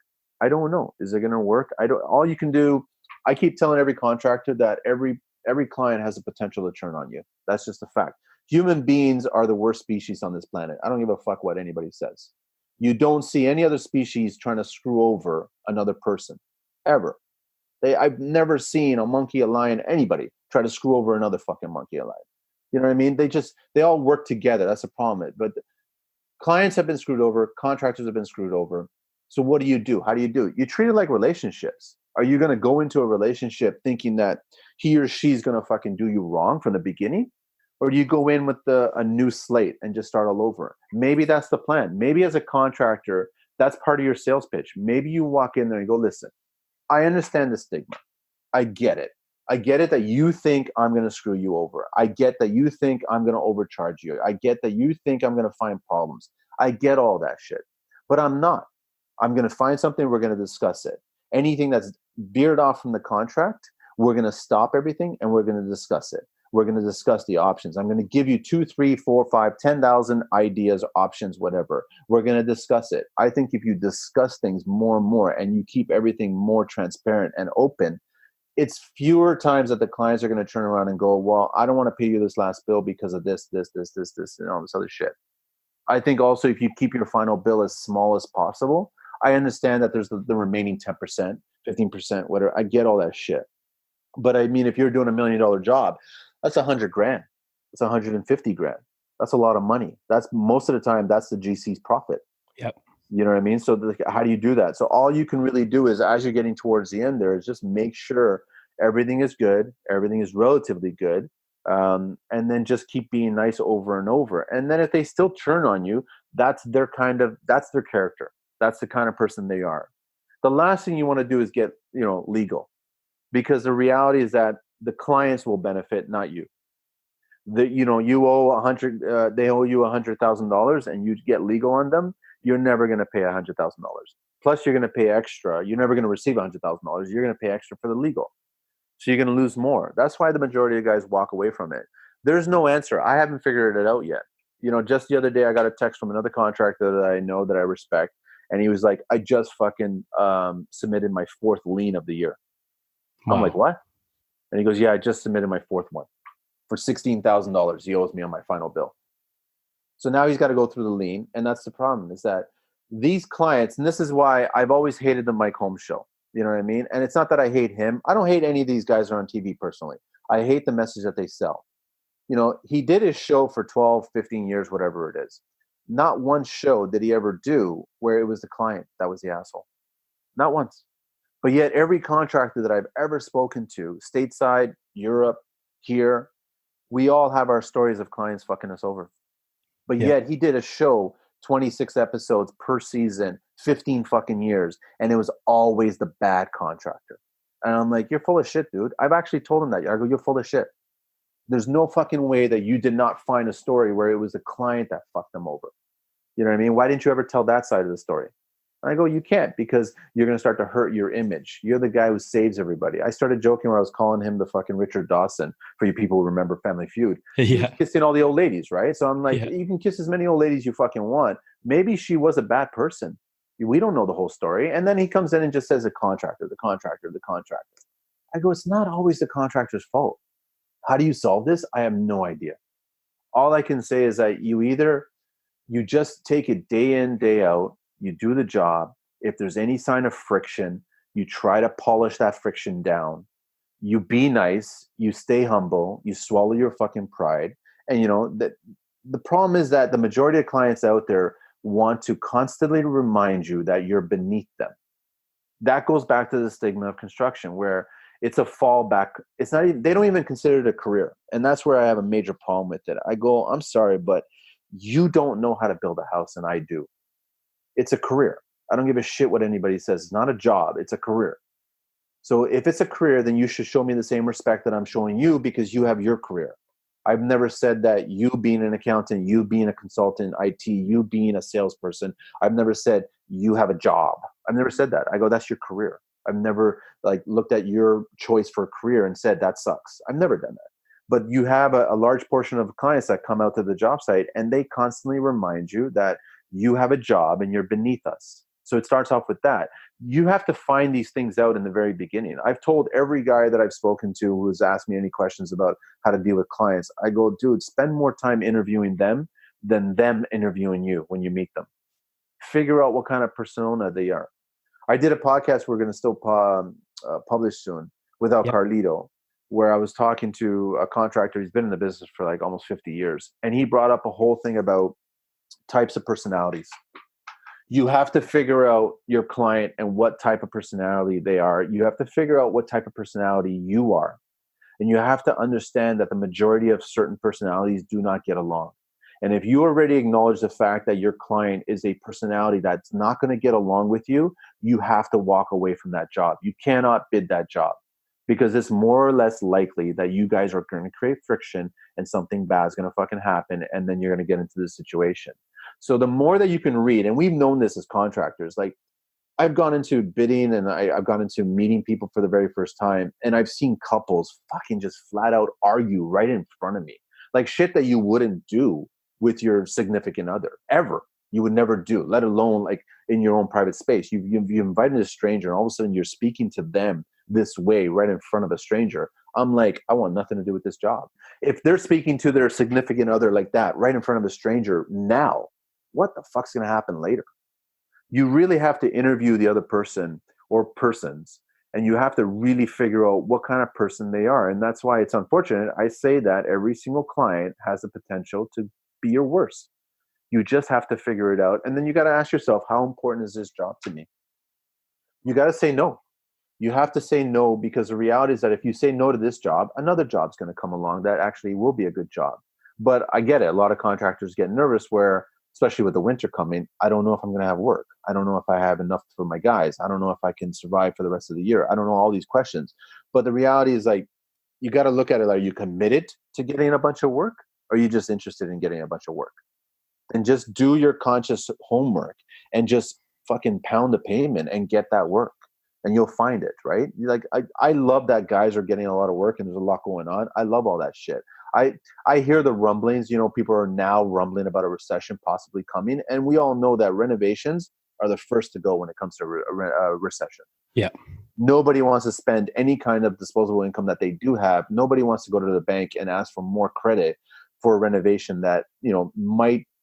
I don't know. Is it going to work? All you can do, I keep telling every contractor that every client has the potential to turn on you. That's just a fact. Human beings are the worst species on this planet. I don't give a fuck what anybody says. You don't see any other species trying to screw over another person, ever. I've never seen a monkey, a lion, anybody try to screw over another fucking monkey, a lion. You know what I mean? They all work together. That's the problem. But clients have been screwed over. Contractors have been screwed over. So what do you do? How do you do it? You treat it like relationships. Are you going to go into a relationship thinking that he or she's going to fucking do you wrong from the beginning? Or do you go in with a new slate and just start all over? Maybe that's the plan. Maybe as a contractor, that's part of your sales pitch. Maybe you walk in there and go, listen, I understand the stigma. I get it. I get it that you think I'm going to screw you over. I get that you think I'm going to overcharge you. I get that you think I'm going to find problems. I get all that shit. But I'm not. I'm going to find something. We're going to discuss it. Anything that's veered off from the contract, we're going to stop everything and we're going to discuss it. We're going to discuss the options. I'm going to give you 2, 3, 4, 5, 10,000 ideas, options, whatever. We're going to discuss it. I think if you discuss things more and more and you keep everything more transparent and open, it's fewer times that the clients are going to turn around and go, well, I don't want to pay you this last bill because of this, and all this other shit. I think also if you keep your final bill as small as possible, I understand that there's the remaining 10%, 15%, whatever. I get all that shit. But I mean, if you're doing $1 million job, that's $100,000. it's 150 grand. That's a lot of money. That's most of the time, that's the GC's profit. Yep. You know what I mean? So how do you do that? So all you can really do is, as you're getting towards the end there, is just make sure everything is good. Everything is relatively good. And then just keep being nice over and over. And then if they still turn on you, that's their character. That's the kind of person they are. The last thing you want to do is get, legal, because the reality is that the clients will benefit, not you. You owe they owe you $100,000 and you get legal on them. You're never going to pay $100,000. Plus, you're going to pay extra. You're never going to receive $100,000. You're going to pay extra for the legal. So you're going to lose more. That's why the majority of guys walk away from it. There's no answer. I haven't figured it out yet. Just the other day, I got a text from another contractor that I know, that I respect. And he was like, I just fucking submitted my 4th lien of the year. Wow. I'm like, what? And he goes, yeah, I just submitted my 4th one for $16,000. He owes me on my final bill. So now he's got to go through the lien. And that's the problem, is that these clients, and this is why I've always hated the Mike Holmes show. You know what I mean? And it's not that I hate him. I don't hate any of these guys who are on TV personally. I hate the message that they sell. He did his show for 12, 15 years, whatever it is. Not one show did he ever do where it was the client that was the asshole. Not once. But yet every contractor that I've ever spoken to, stateside, Europe, here, we all have our stories of clients fucking us over. But yet he did a show, 26 episodes per season, 15 fucking years, and it was always the bad contractor. And I'm like, you're full of shit, dude. I've actually told him that. I go, you're full of shit. There's no fucking way that you did not find a story where it was the client that fucked them over. You know what I mean? Why didn't you ever tell that side of the story? And I go, you can't, because you're going to start to hurt your image. You're the guy who saves everybody. I started joking where I was calling him the fucking Richard Dawson, for you people who remember Family Feud. He was kissing all the old ladies, right? So I'm like, you can kiss as many old ladies you fucking want. Maybe she was a bad person. We don't know the whole story. And then he comes in and just says the contractor. I go, it's not always the contractor's fault. How do you solve this? I have no idea. All I can say is that you just take it day in, day out. You do the job. If there's any sign of friction, you try to polish that friction down. You be nice. You stay humble. You swallow your fucking pride. And that the problem is that the majority of clients out there want to constantly remind you that you're beneath them. That goes back to the stigma of construction, where it's a fallback. It's not even, they don't even consider it a career. And that's where I have a major problem with it. I go, I'm sorry, but you don't know how to build a house, and I do. It's a career. I don't give a shit what anybody says. It's not a job. It's a career. So if it's a career, then you should show me the same respect that I'm showing you, because you have your career. I've never said that you being an accountant, you being a consultant, IT, you being a salesperson, I've never said you have a job. I've never said that. I go, that's your career. I've never looked at your choice for a career and said that sucks. I've never done that. But you have a large portion of clients that come out to the job site, and they constantly remind you that you have a job and you're beneath us. So it starts off with that. You have to find these things out in the very beginning. I've told every guy that I've spoken to who's asked me any questions about how to deal with clients, I go, dude, spend more time interviewing them than them interviewing you when you meet them. Figure out what kind of persona they are. I did a podcast we're going to still publish soon with Carlito, where I was talking to a contractor. He's been in the business for almost 50 years. And he brought up a whole thing about types of personalities. You have to figure out your client and what type of personality they are. You have to figure out what type of personality you are. And you have to understand that the majority of certain personalities do not get along. And if you already acknowledge the fact that your client is a personality that's not going to get along with you, you have to walk away from that job. You cannot bid that job, because it's more or less likely that you guys are going to create friction and something bad is going to fucking happen. And then you're going to get into this situation. So the more that you can read, and we've known this as contractors, I've gone into bidding and I've gone into meeting people for the very first time, and I've seen couples fucking just flat out argue right in front of me. Shit that you wouldn't do with your significant other ever. You would never do, let alone in your own private space. You've invited a stranger, and all of a sudden you're speaking to them this way right in front of a stranger. I'm like, I want nothing to do with this job. If they're speaking to their significant other like that right in front of a stranger now, what the fuck's going to happen later? You really have to interview the other person or persons And you have to really figure out what kind of person they are. And that's why it's unfortunate. I say that every single client has the potential to be your worst. You just have to figure it out. And then you got to ask yourself, how important is this job to me? You got to say no. You have to say no, because the reality is that if you say no to this job, another job's going to come along that actually will be a good job. But I get it. A lot of contractors get nervous where, especially with the winter coming, I don't know if I'm going to have work. I don't know if I have enough for my guys. I don't know if I can survive for the rest of the year. I don't know all these questions. But the reality is, like, you got to look at it. Are you committed to getting a bunch of work? Or are you just interested in getting a bunch of work? And just do your conscious homework and just fucking pound the pavement and get that work. And you'll find it, right? Like, I love that guys are getting a lot of work and there's a lot going on. I love all that shit. I hear the rumblings, people are now rumbling about a recession possibly coming. And we all know that renovations are the first to go when it comes to a recession. Yeah. Nobody wants to spend any kind of disposable income that they do have. Nobody wants to go to the bank and ask for more credit for a renovation that,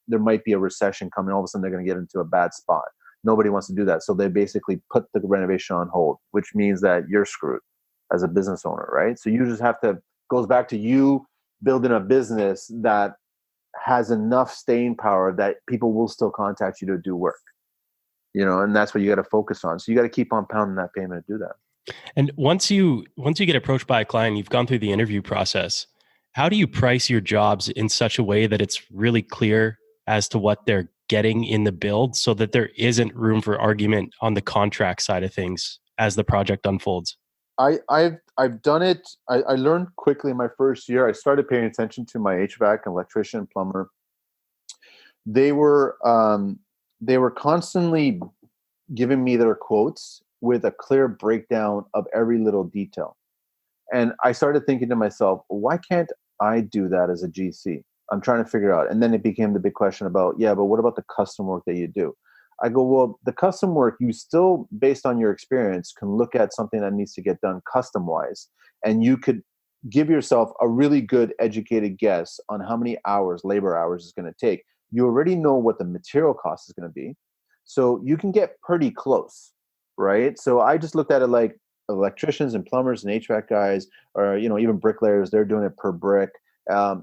there might be a recession coming. All of a sudden they're going to get into a bad spot. Nobody wants to do that. So they basically put the renovation on hold, which means that you're screwed as a business owner, right? So you just have to, goes back to you building a business that has enough staying power that people will still contact you to do work, and that's what you got to focus on. So you got to keep on pounding that payment to do that. And once you get approached by a client, you've gone through the interview process. How do you price your jobs in such a way that it's really clear as to what they're getting in the build, so that there isn't room for argument on the contract side of things as the project unfolds? I've done it. I learned quickly in my first year. I started paying attention to my HVAC, electrician, plumber. They were constantly giving me their quotes with a clear breakdown of every little detail. And I started thinking to myself, why can't I do that as a GC? I'm trying to figure out. And then it became the big question about, but what about the custom work that you do? I go, well, the custom work, you still, based on your experience, can look at something that needs to get done custom-wise. And you could give yourself a really good educated guess on how many hours, labor hours, is going to take. You already know what the material cost is going to be. So you can get pretty close, right? So I just looked at it like electricians and plumbers and HVAC guys, or, even bricklayers, they're doing it per brick.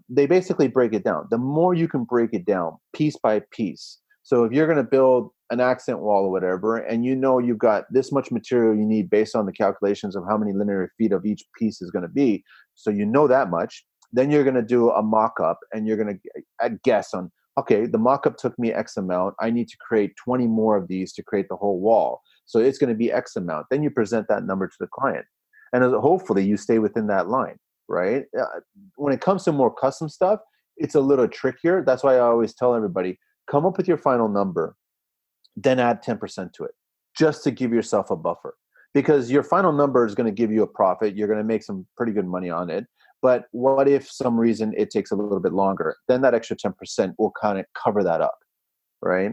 They basically break it down. The more you can break it down piece by piece. So if you're going to build an accent wall or whatever, and you've got this much material you need based on the calculations of how many linear feet of each piece is going to be, so that much, then you're going to do a mock-up and you're going to guess on, okay, the mock-up took me X amount. I need to create 20 more of these to create the whole wall. So it's going to be X amount. Then you present that number to the client. And hopefully you stay within that line, right? When it comes to more custom stuff, it's a little trickier. That's why I always tell everybody, come up with your final number, then add 10% to it, just to give yourself a buffer. Because your final number is going to give you a profit. You're going to make some pretty good money on it. But what if some reason it takes a little bit longer? Then that extra 10% will kind of cover that up, right?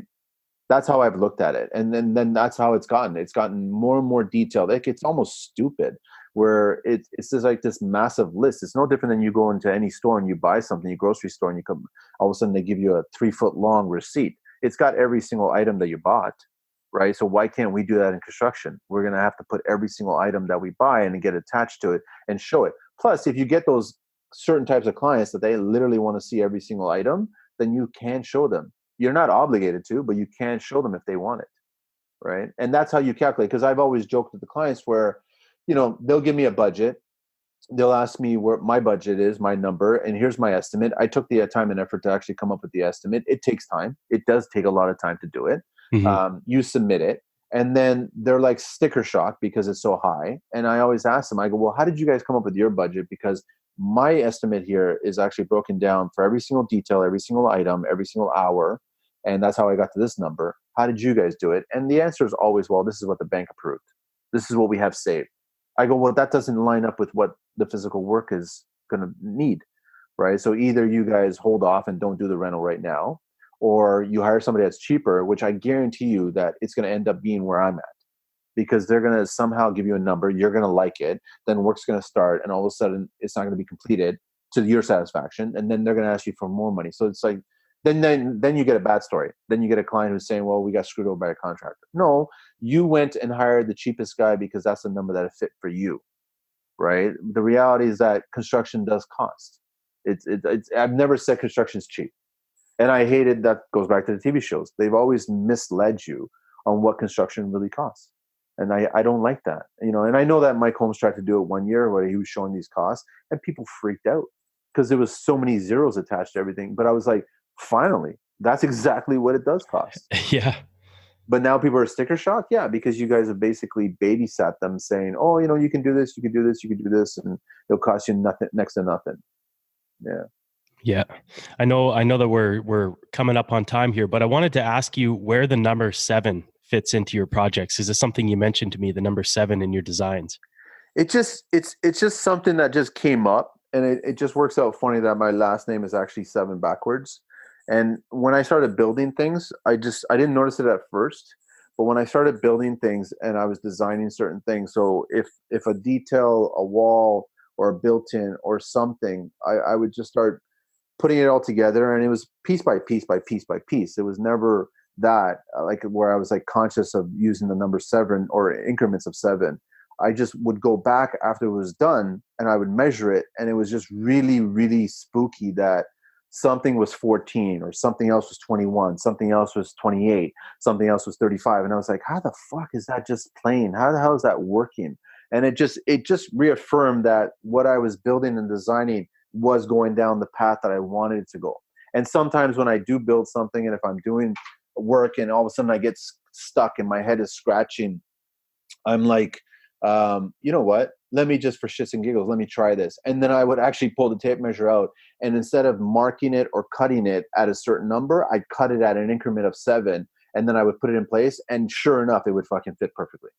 That's how I've looked at it. And then that's how it's gotten. It's gotten more and more detailed. It's almost stupid, where it's just like this massive list. It's no different than you go into any store and you buy something, you grocery store, and you come, all of a sudden they give you a 3-foot long receipt. It's got every single item that you bought, right? So why can't we do that in construction? We're going to have to put every single item that we buy and get attached to it and show it. Plus, if you get those certain types of clients that they literally want to see every single item, then you can show them. You're not obligated to, but you can show them if they want it, right? And that's how you calculate. Because I've always joked with the clients where, they'll give me a budget. They'll ask me where my budget is, my number, and here's my estimate. I took the time and effort to actually come up with the estimate. It takes time. It does take a lot of time to do it. Mm-hmm. You submit it, and then they're like sticker shock because it's so high. And I always ask them, I go, well, how did you guys come up with your budget? Because my estimate here is actually broken down for every single detail, every single item, every single hour. And that's how I got to this number. How did you guys do it? And the answer is always, well, this is what the bank approved. This is what we have saved. I go, well, that doesn't line up with what the physical work is going to need, right? So either you guys hold off and don't do the rental right now, or you hire somebody that's cheaper, which I guarantee you that it's going to end up being where I'm at, because they're going to somehow give you a number. You're going to like it. Then work's going to start, and all of a sudden it's not going to be completed to your satisfaction. And then they're going to ask you for more money. So it's like then you get a bad story. Then you get a client who's saying, well, we got screwed over by a contractor. No, you went and hired the cheapest guy because that's the number that fit for you, right? The reality is that construction does cost. It's I've never said construction's cheap. And I hated that. Goes back to the TV shows. They've always misled you on what construction really costs. And I don't like that, and I know that Mike Holmes tried to do it one year where he was showing these costs and people freaked out because there was so many zeros attached to everything. But I was like, finally, that's exactly what it does cost. Yeah. But now people are sticker shock. Yeah. Because you guys have basically babysat them saying, oh, you can do this, you can do this, you can do this. And it'll cost you nothing, next to nothing. Yeah. Yeah. I know that we're coming up on time here, but I wanted to ask you where the number 7 fits into your projects. Is this something you mentioned to me, the number 7 in your designs? It's just something that just came up, and it just works out funny that my last name is actually 7 backwards. And when I started building things, I didn't notice it at first, but when I started building things and I was designing certain things, so if a detail, a wall or a built-in or something, I would just start putting it all together, and it was piece by piece by piece by piece. It was never that like where I was like conscious of using the number 7 or increments of 7. I just would go back after it was done and I would measure it, and it was just really, really spooky that something was 14 or something else was 21, something else was 28, something else was 35. And I was like, how the fuck is that just plain? How the hell is that working? And it just reaffirmed that what I was building and designing was going down the path that I wanted it to go. And sometimes when I do build something, and if I'm doing work and all of a sudden I get stuck and my head is scratching, I'm like, you know what? Let me just, for shits and giggles, let me try this. And then I would actually pull the tape measure out, and instead of marking it or cutting it at a certain number, I'd cut it at an increment of 7, and then I would put it in place, and sure enough, it would fucking fit perfectly.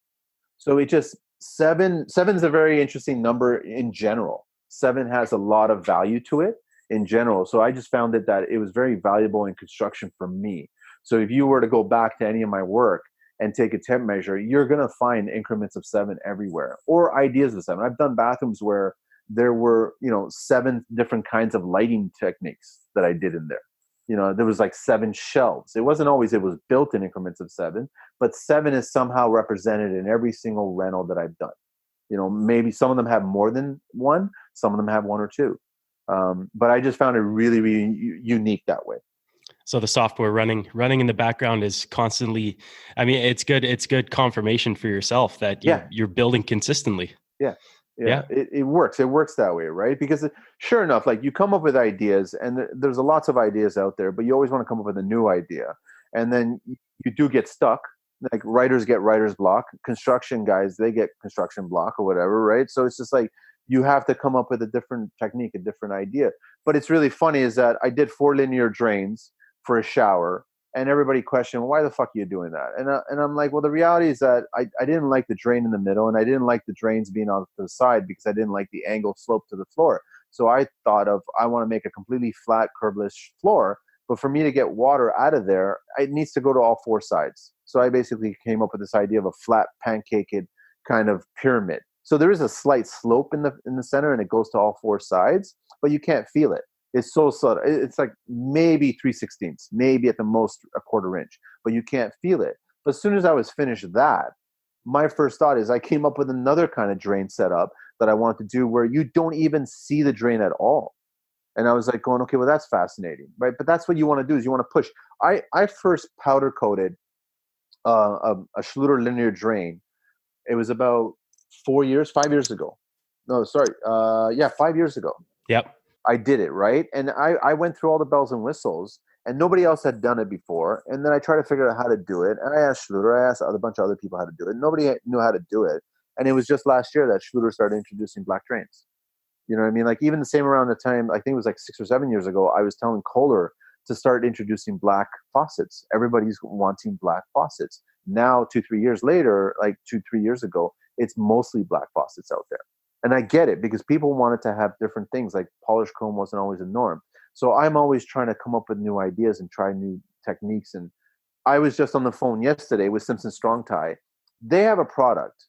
So it just, 7's a very interesting number in general. 7 has a lot of value to it in general. So I just found that it was very valuable in construction for me. So if you were to go back to any of my work and take a temp measure, you're going to find increments of 7 everywhere, or ideas of 7. I've done bathrooms where there were, 7 different kinds of lighting techniques that I did in there. There was like 7 shelves. It wasn't always, it was built in increments of 7, but 7 is somehow represented in every single rental that I've done. Maybe some of them have more than 1, some of them have 1 or 2. But I just found it really, really unique that way. So the software running in the background is constantly, I mean, it's good confirmation for yourself that you're building consistently. Yeah. It works. It works that way, right? Because sure enough, like you come up with ideas, and there's lots of ideas out there, but you always want to come up with a new idea. And then you do get stuck. Like writers get writer's block. Construction guys, they get construction block or whatever, right? So it's just like you have to come up with a different technique, a different idea. But it's really funny is that I did 4 linear drains for a shower, and everybody questioned, why the fuck are you doing that? And I'm like, well, the reality is that I didn't like the drain in the middle, and I didn't like the drains being on the side because I didn't like the angle slope to the floor. So I thought I want to make a completely flat, curbless floor, but for me to get water out of there, it needs to go to all 4 sides. So I basically came up with this idea of a flat, pancaked kind of pyramid. So there is a slight slope in the center, and it goes to all 4 sides, but you can't feel it. It's so subtle. It's like maybe 3/16, maybe at the most a 1/4 inch, but you can't feel it. But as soon as I was finished that, my first thought is I came up with another kind of drain setup that I wanted to do where you don't even see the drain at all. And I was like going, okay, well, that's fascinating, right? But that's what you want to do is you want to push. I first powder coated a Schluter linear drain. It was about 5 years ago. No, sorry. 5 years ago. Yep. I did it, right? And I went through all the bells and whistles, and nobody else had done it before. And then I tried to figure out how to do it. And I asked Schluter, I asked a bunch of other people how to do it. Nobody knew how to do it. And it was just last year that Schluter started introducing black drains. You know what I mean? Like even the same around the time, I think it was like 6 or 7 years ago, I was telling Kohler to start introducing black faucets. Everybody's wanting black faucets. Now, 2-3 years later, like 2-3 years ago, it's mostly black faucets out there. And I get it because people wanted to have different things, like polished chrome wasn't always a norm. So I'm always trying to come up with new ideas and try new techniques. And I was just on the phone yesterday with Simpson Strong Tie. They have a product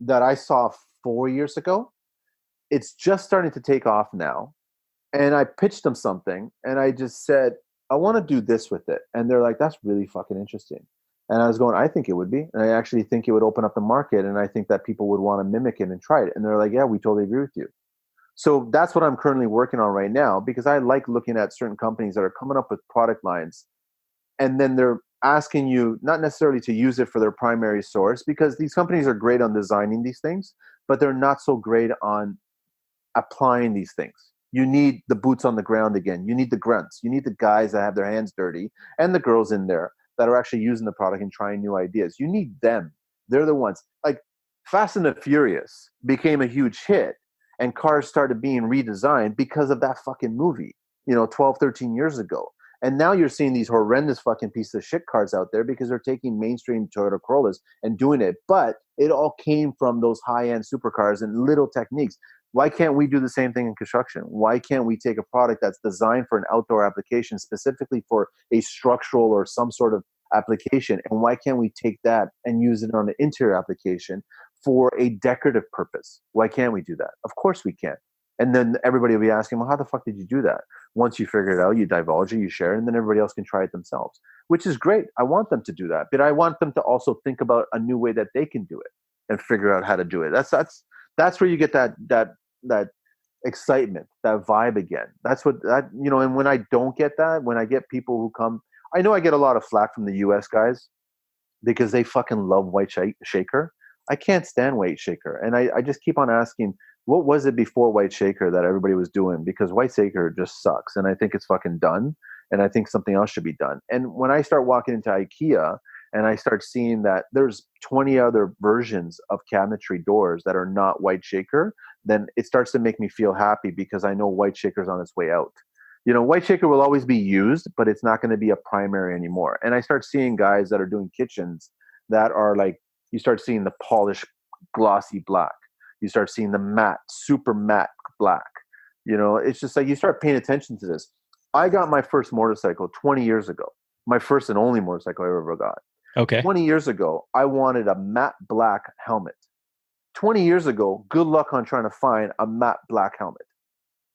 that I saw 4 years ago. It's just starting to take off now. And I pitched them something, and I just said, I want to do this with it. And they're like, that's really fucking interesting. And I was going, I think it would be. And I actually think it would open up the market. And I think that people would want to mimic it and try it. And they're like, yeah, we totally agree with you. So that's what I'm currently working on right now, because I like looking at certain companies that are coming up with product lines, and then they're asking you not necessarily to use it for their primary source, because these companies are great on designing these things, but they're not so great on applying these things. You need the boots on the ground again. You need the grunts. You need the guys that have their hands dirty, and the girls in there that are actually using the product and trying new ideas. You need them. They're the ones. Like Fast and the Furious became a huge hit, and cars started being redesigned because of that fucking movie, 12, 13 years ago. And now you're seeing these horrendous fucking pieces of shit cars out there because they're taking mainstream Toyota Corollas and doing it. But it all came from those high-end supercars and little techniques. Why can't we do the same thing in construction? Why can't we take a product that's designed for an outdoor application, specifically for a structural or some sort of application, and why can't we take that and use it on an interior application for a decorative purpose? Why can't we do that? Of course we can. And then everybody will be asking, well, how the fuck did you do that? Once you figure it out, you divulge it, you share it, and then everybody else can try it themselves, which is great. I want them to do that, but I want them to also think about a new way that they can do it and figure out how to do it. That's where you get that excitement, that vibe again. That's what that, and when I don't get that, when I get people who come, I know I get a lot of flack from the US guys because they fucking love White Shaker. I can't stand White Shaker. And I just keep on asking, what was it before White Shaker that everybody was doing? Because White Shaker just sucks. And I think it's fucking done. And I think something else should be done. And when I start walking into IKEA and I start seeing that there's 20 other versions of cabinetry doors that are not White Shaker, then it starts to make me feel happy, because I know White Shaker's on its way out. White Shaker will always be used, but it's not going to be a primary anymore. And I start seeing guys that are doing kitchens that are like, you start seeing the polished, glossy black. You start seeing the matte, super matte black. It's just like you start paying attention to this. I got my first motorcycle 20 years ago. My first and only motorcycle I ever got. Okay. 20 years ago, I wanted a matte black helmet. 20 years ago, good luck on trying to find a matte black helmet.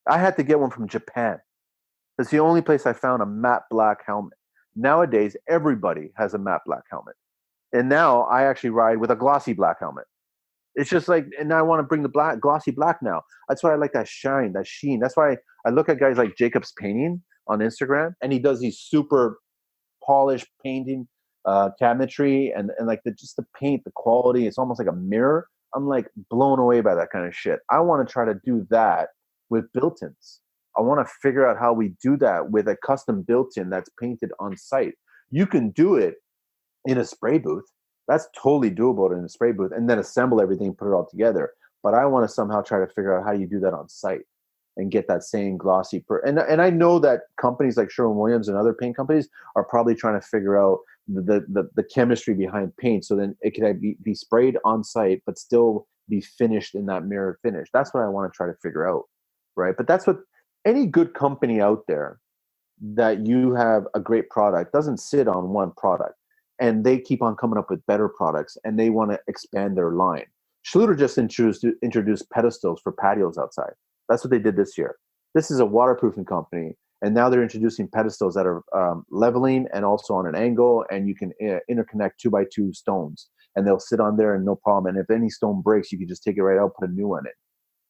I had to get one from Japan. That's the only place I found a matte black helmet. Nowadays, everybody has a matte black helmet. And now I actually ride with a glossy black helmet. It's just like, and now I want to bring the glossy black now. That's why I like that shine, that sheen. That's why I look at guys like Jacob's Painting on Instagram, and he does these super polished painting cabinetry and like just the paint, the quality. It's almost like a mirror. I'm like blown away by that kind of shit. I want to try to do that with built-ins. I want to figure out how we do that with a custom built-in that's painted on site. You can do it in a spray booth. That's totally doable in a spray booth, and then assemble everything, put it all together. But I want to somehow try to figure out how you do that on site and get that same glossy and I know that companies like Sherwin-Williams and other paint companies are probably trying to figure out the chemistry behind paint, so then it can be sprayed on site but still be finished in that mirror finish. That's what I want to try to figure out, right? But that's what any good company out there, that you have a great product, doesn't sit on one product, and they keep on coming up with better products, and they want to expand their line. Schluter just introduced pedestals for patios outside. That's what they did this year. This is a waterproofing company, and now they're introducing pedestals that are leveling and also on an angle, and you can interconnect 2x2 stones, and they'll sit on there and no problem. And if any stone breaks, you can just take it right out, put a new one in.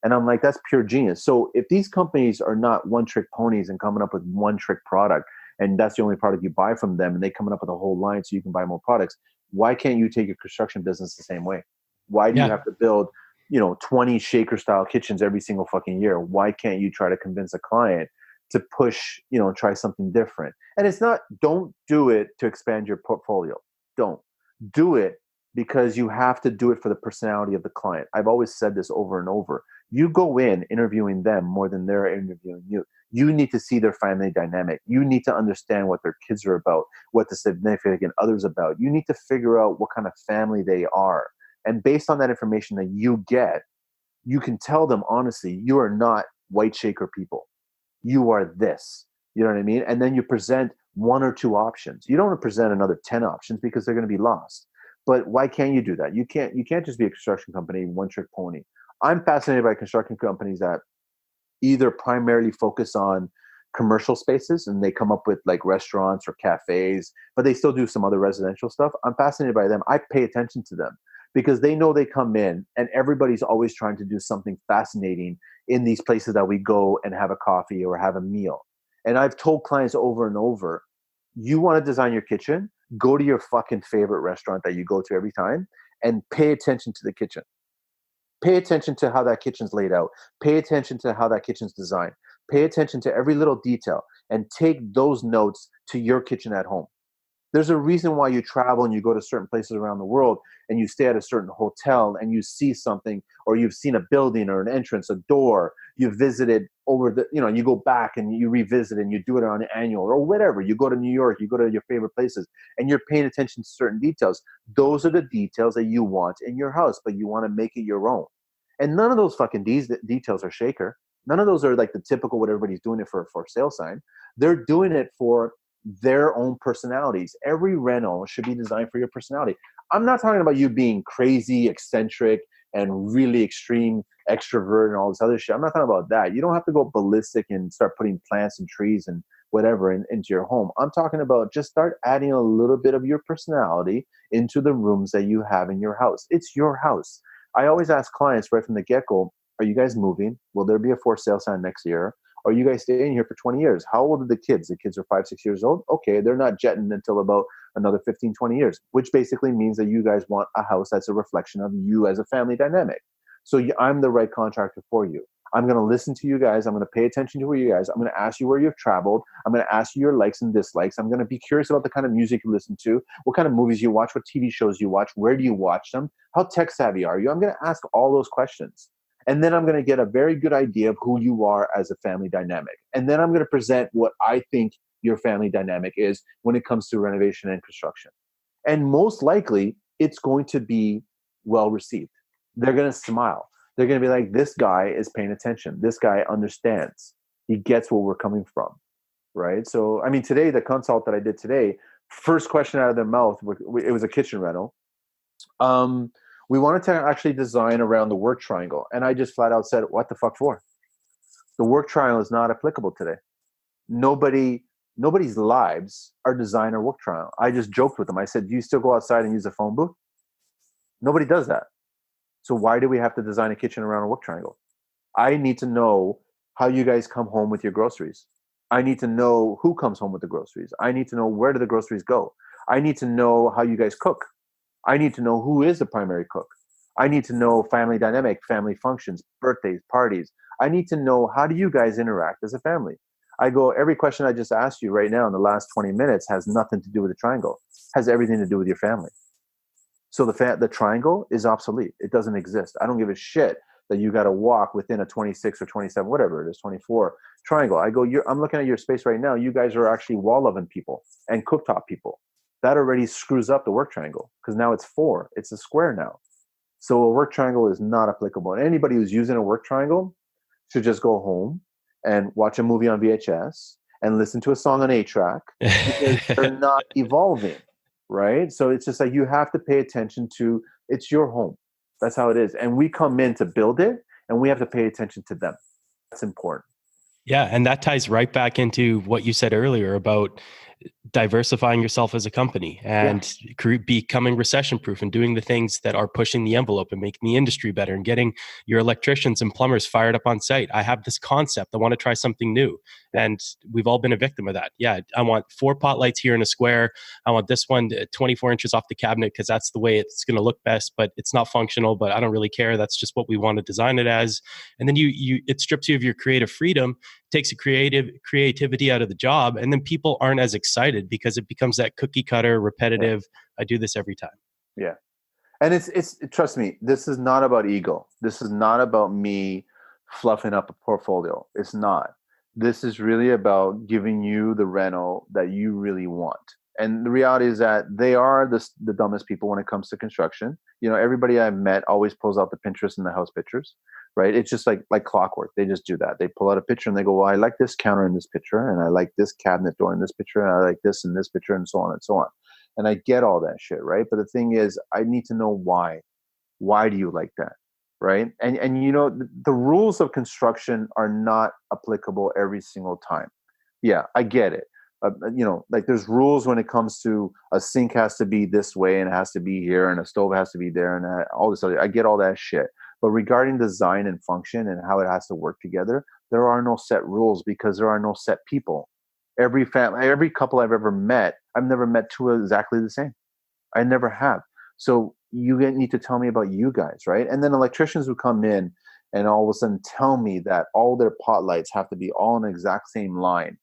And I'm like, that's pure genius. So if these companies are not one-trick ponies and coming up with one-trick product, and that's the only product you buy from them, and they coming up with a whole line so you can buy more products, why can't you take your construction business the same way? Why do you have to build 20 shaker style kitchens every single fucking year? Why can't you try to convince a client to push, try something different? And it's not, don't do it to expand your portfolio. Don't do it because you have to do it for the personality of the client. I've always said this over and over. You go in interviewing them more than they're interviewing you. You need to see their family dynamic. You need to understand what their kids are about, what the significant other's about. You need to figure out what kind of family they are. And based on that information that you get, you can tell them honestly, you are not White Shaker people. You are this. You know what I mean? And then you present one or two options. You don't want to present another 10 options because they're going to be lost. But why can't you do that? You can't just be a construction company, one trick pony. I'm fascinated by construction companies that either primarily focus on commercial spaces and they come up with like restaurants or cafes, but they still do some other residential stuff. I'm fascinated by them. I pay attention to them because they know they come in and everybody's always trying to do something fascinating in these places that we go and have a coffee or have a meal. And I've told clients over and over, you want to design your kitchen, go to your fucking favorite restaurant that you go to every time and pay attention to the kitchen. Pay attention to how that kitchen's laid out. Pay attention to how that kitchen's designed. Pay attention to every little detail and take those notes to your kitchen at home. There's a reason why you travel and you go to certain places around the world and you stay at a certain hotel and you see something, or you've seen a building or an entrance, a door, you visited over the, you go back and you revisit and you do it on an annual or whatever. You go to New York, you go to your favorite places and you're paying attention to certain details. Those are the details that you want in your house, but you want to make it your own. And none of those fucking details are shaker. None of those are like the typical what everybody's doing it for sale sign. They're doing it for their own personalities. Every reno should be designed for your personality. I'm not talking about you being crazy, eccentric, and really extreme extrovert and all this other shit. I'm not talking about that. You don't have to go ballistic and start putting plants and trees and whatever into your home. I'm talking about just start adding a little bit of your personality into the rooms that you have in your house. It's your house. I always ask clients right from the get-go, are you guys moving? Will there be a for sale sign next year? Are you guys staying here for 20 years? How old are the kids? The kids are 5, 6 years old. Okay, they're not jetting until about another 15, 20 years, which basically means that you guys want a house that's a reflection of you as a family dynamic. So I'm the right contractor for you. I'm going to listen to you guys. I'm going to pay attention to you guys. I'm going to ask you where you've traveled. I'm going to ask you your likes and dislikes. I'm going to be curious about the kind of music you listen to, what kind of movies you watch, what TV shows you watch, where do you watch them, how tech savvy are you? I'm going to ask all those questions. And then I'm going to get a very good idea of who you are as a family dynamic. And then I'm going to present what I think your family dynamic is when it comes to renovation and construction. And most likely, it's going to be well received. They're going to smile. They're going to be like, this guy is paying attention. This guy understands. He gets where we're coming from, right? So, I mean, today, the consult that I did today, first question out of their mouth, it was a kitchen rental. We wanted to actually design around the work triangle. And I just flat out said, what the fuck for? The work triangle is not applicable today. Nobody's lives are designed or work triangle. I just joked with them. I said, do you still go outside and use a phone booth? Nobody does that. So why do we have to design a kitchen around a work triangle? I need to know how you guys come home with your groceries. I need to know who comes home with the groceries. I need to know where do the groceries go. I need to know how you guys cook. I need to know who is the primary cook. I need to know family dynamic, family functions, birthdays, parties. I need to know how do you guys interact as a family. I go, every question I just asked you right now in the last 20 minutes has nothing to do with the triangle. It has everything to do with your family. So the triangle is obsolete. It doesn't exist. I don't give a shit that you got to walk within a 26 or 27, whatever it is, 24 triangle. I go, I'm looking at your space right now. You guys are actually wall oven people and cooktop people. That already screws up the work triangle because now it's 4. It's a square now. So a work triangle is not applicable. And anybody who's using a work triangle should just go home and watch a movie on VHS and listen to a song on 8-track because they're not evolving, right? So it's just like you have to pay attention to, it's your home. That's how it is. And we come in to build it and we have to pay attention to them. That's important. Yeah. And that ties right back into what you said earlier about diversifying yourself as a company and becoming recession proof and doing the things that are pushing the envelope and making the industry better and getting your electricians and plumbers fired up on site. I have this concept. I want to try something new. And we've all been a victim of that. Yeah. I want 4 pot lights here in a square. I want this one 24 inches off the cabinet because that's the way it's going to look best, but it's not functional, but I don't really care. That's just what we want to design it as. And then it strips you of your creative freedom, takes creativity out of the job. And then people aren't as excited because it becomes that cookie cutter, repetitive. I do this every time. Yeah. And it's trust me, this is not about ego. This is not about me fluffing up a portfolio. It's not. This is really about giving you the reno that you really want. And the reality is that they are the dumbest people when it comes to construction. You know, everybody I've met always pulls out the Pinterest and the house pictures, right? It's just like clockwork. They just do that. They pull out a picture and they go, well, I like this counter in this picture, and I like this cabinet door in this picture, and I like this in this picture, and so on and so on. And I get all that shit, right? But the thing is, I need to know why. Why do you like that, right? And you know, the rules of construction are not applicable every single time. Yeah, I get it. Like there's rules when it comes to a sink has to be this way and it has to be here and a stove has to be there and all this other. I get all that shit. But regarding design and function and how it has to work together, there are no set rules because there are no set people. Every couple I've ever met, I've never met two exactly the same. I never have. So you need to tell me about you guys, right? And then electricians who come in and all of a sudden tell me that all their pot lights have to be all in the exact same line.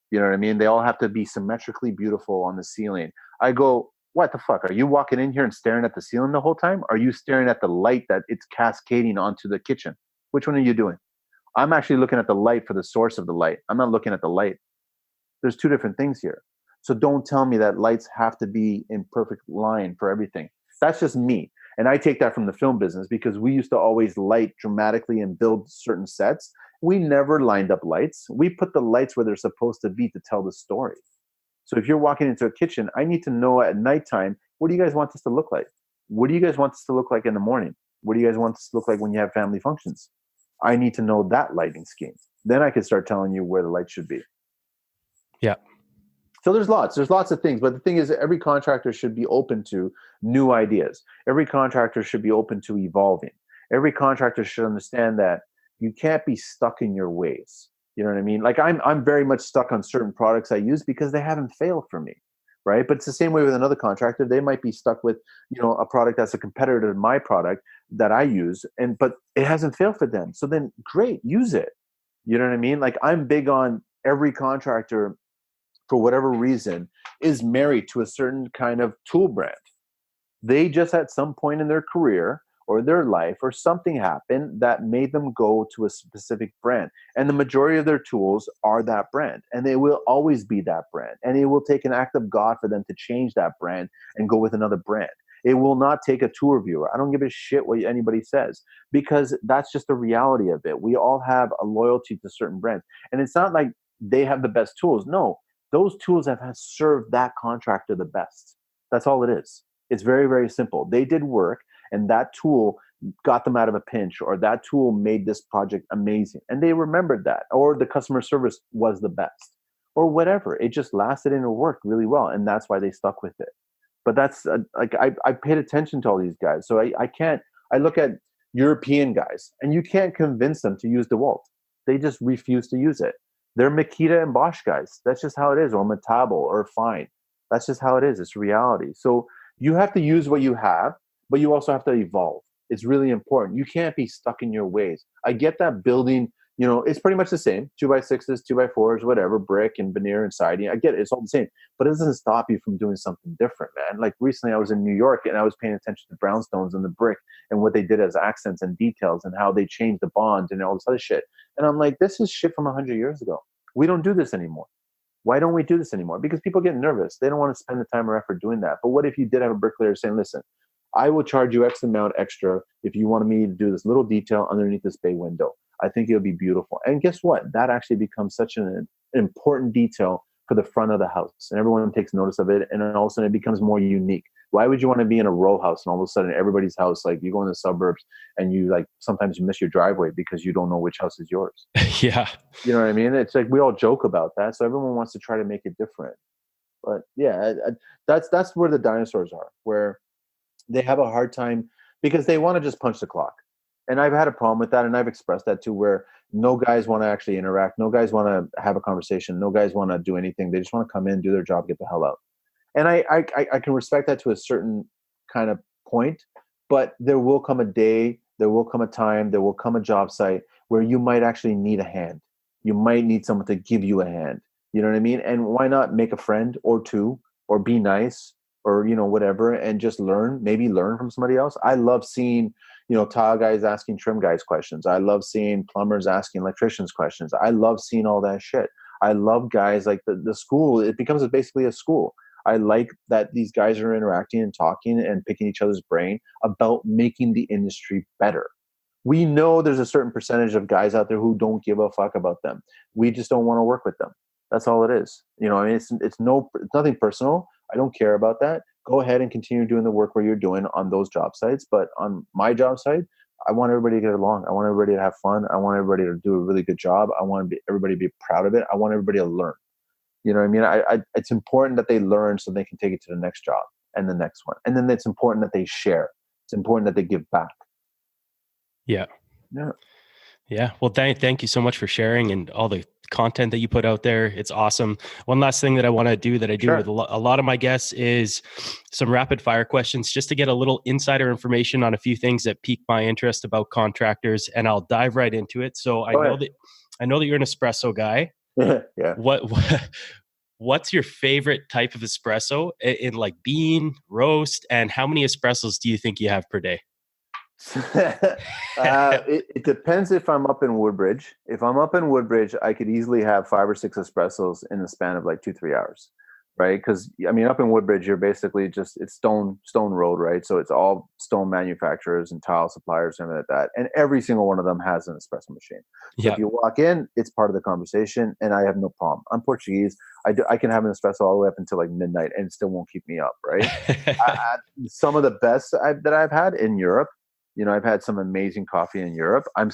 You know what I mean? They all have to be symmetrically beautiful on the ceiling. I go, what the fuck? Are you walking in here and staring at the ceiling the whole time? Are you staring at the light that it's cascading onto the kitchen? Which one are you doing? I'm actually looking at the light for the source of the light. I'm not looking at the light. There's two different things here. So don't tell me that lights have to be in perfect line for everything. That's just me. And I take that from the film business because we used to always light dramatically and build certain sets. We never lined up lights. We put the lights where they're supposed to be to tell the story. So if you're walking into a kitchen, I need to know at nighttime, what do you guys want this to look like? What do you guys want this to look like in the morning? What do you guys want this to look like when you have family functions? I need to know that lighting scheme. Then I can start telling you where the light should be. Yeah. So there's lots of things, but the thing is that every contractor should be open to new ideas. Every contractor should be open to evolving. Every contractor should understand that you can't be stuck in your ways. You know what I mean? Like I'm very much stuck on certain products I use because they haven't failed for me, right? But it's the same way with another contractor. They might be stuck with, a product that's a competitor to my product that I use, but it hasn't failed for them. So then great, use it. You know what I mean? Like I'm big on every contractor, for whatever reason, is married to a certain kind of tool brand. They just at some point in their career or their life or something happened that made them go to a specific brand. And the majority of their tools are that brand. And they will always be that brand. And it will take an act of God for them to change that brand and go with another brand. It will not take a tool reviewer. I don't give a shit what anybody says because that's just the reality of it. We all have a loyalty to certain brands. And it's not like they have the best tools. No. Those tools have served that contractor the best. That's all it is. It's very, very simple. They did work and that tool got them out of a pinch or that tool made this project amazing. And they remembered that or the customer service was the best or whatever. It just lasted and it worked really well. And that's why they stuck with it. But that's I paid attention to all these guys. So I look at European guys and you can't convince them to use DeWalt. They just refuse to use it. They're Makita and Bosch guys. That's just how it is, or Metabo or Fine. That's just how it is. It's reality. So you have to use what you have, but you also have to evolve. It's really important. You can't be stuck in your ways. I get that building, it's pretty much the same. 2x6s, 2x4s, whatever, brick and veneer and siding. I get it. It's all the same. But it doesn't stop you from doing something different, man. Like recently I was in New York and I was paying attention to brownstones and the brick and what they did as accents and details and how they changed the bonds and all this other shit. And I'm like, this is shit from 100 years ago. We don't do this anymore. Why don't we do this anymore? Because people get nervous. They don't want to spend the time or effort doing that. But what if you did have a bricklayer saying, listen, I will charge you X amount extra if you wanted me to do this little detail underneath this bay window. I think it would be beautiful. And guess what? That actually becomes such an important detail for the front of the house. And everyone takes notice of it. And then all of a sudden it becomes more unique. Why would you want to be in a row house and all of a sudden everybody's house, like you go in the suburbs and you sometimes you miss your driveway because you don't know which house is yours. Yeah. You know what I mean? It's like we all joke about that. So everyone wants to try to make it different. But yeah, that's where the dinosaurs are, where they have a hard time because they want to just punch the clock. And I've had a problem with that. And I've expressed that too, where no guys want to actually interact. No guys want to have a conversation. No guys want to do anything. They just want to come in, do their job, get the hell out. And I can respect that to a certain kind of point, but there will come a day, there will come a time, there will come a job site where you might actually need a hand. You might need someone to give you a hand. You know what I mean? And why not make a friend or two or be nice or, whatever, and just maybe learn from somebody else. I love seeing, tile guys asking trim guys questions. I love seeing plumbers asking electricians questions. I love seeing all that shit. I love guys like the school. It becomes basically a school. I like that these guys are interacting and talking and picking each other's brain about making the industry better. We know there's a certain percentage of guys out there who don't give a fuck about them. We just don't want to work with them. That's all it is. It's nothing personal. I don't care about that. Go ahead and continue doing the work where you're doing on those job sites. But on my job site, I want everybody to get along. I want everybody to have fun. I want everybody to do a really good job. I want everybody to be proud of it. I want everybody to learn. You know what I mean? It's important that they learn so they can take it to the next job and the next one. And then it's important that they share. It's important that they give back. Yeah. Yeah. Yeah. Well, thank you so much for sharing and all the content that you put out there. It's awesome. One last thing that I want to do that I do Sure. with a lot of my guests is some rapid fire questions just to get a little insider information on a few things that pique my interest about contractors, and I'll dive right into it. So I know that you're an espresso guy. Yeah. What's your favorite type of espresso in like bean, roast, and how many espressos do you think you have per day? It depends if I'm up in Woodbridge. If I'm up in Woodbridge, I could easily have 5 or 6 espressos in the span of like 2-3 hours, right? Because I mean, up in Woodbridge, you're basically it's stone road, right? So it's all stone manufacturers and tile suppliers and everything like that, and every single one of them has an espresso machine. So Yeah. if you walk in, it's part of the conversation, and I have no problem. I'm Portuguese. I can have an espresso all the way up until like midnight, and it still won't keep me up, right? Some of the best that I've had in Europe. You know, I've had some amazing coffee in Europe. I'm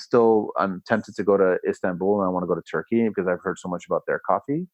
tempted to go to Istanbul, and I want to go to Turkey because I've heard so much about their coffee.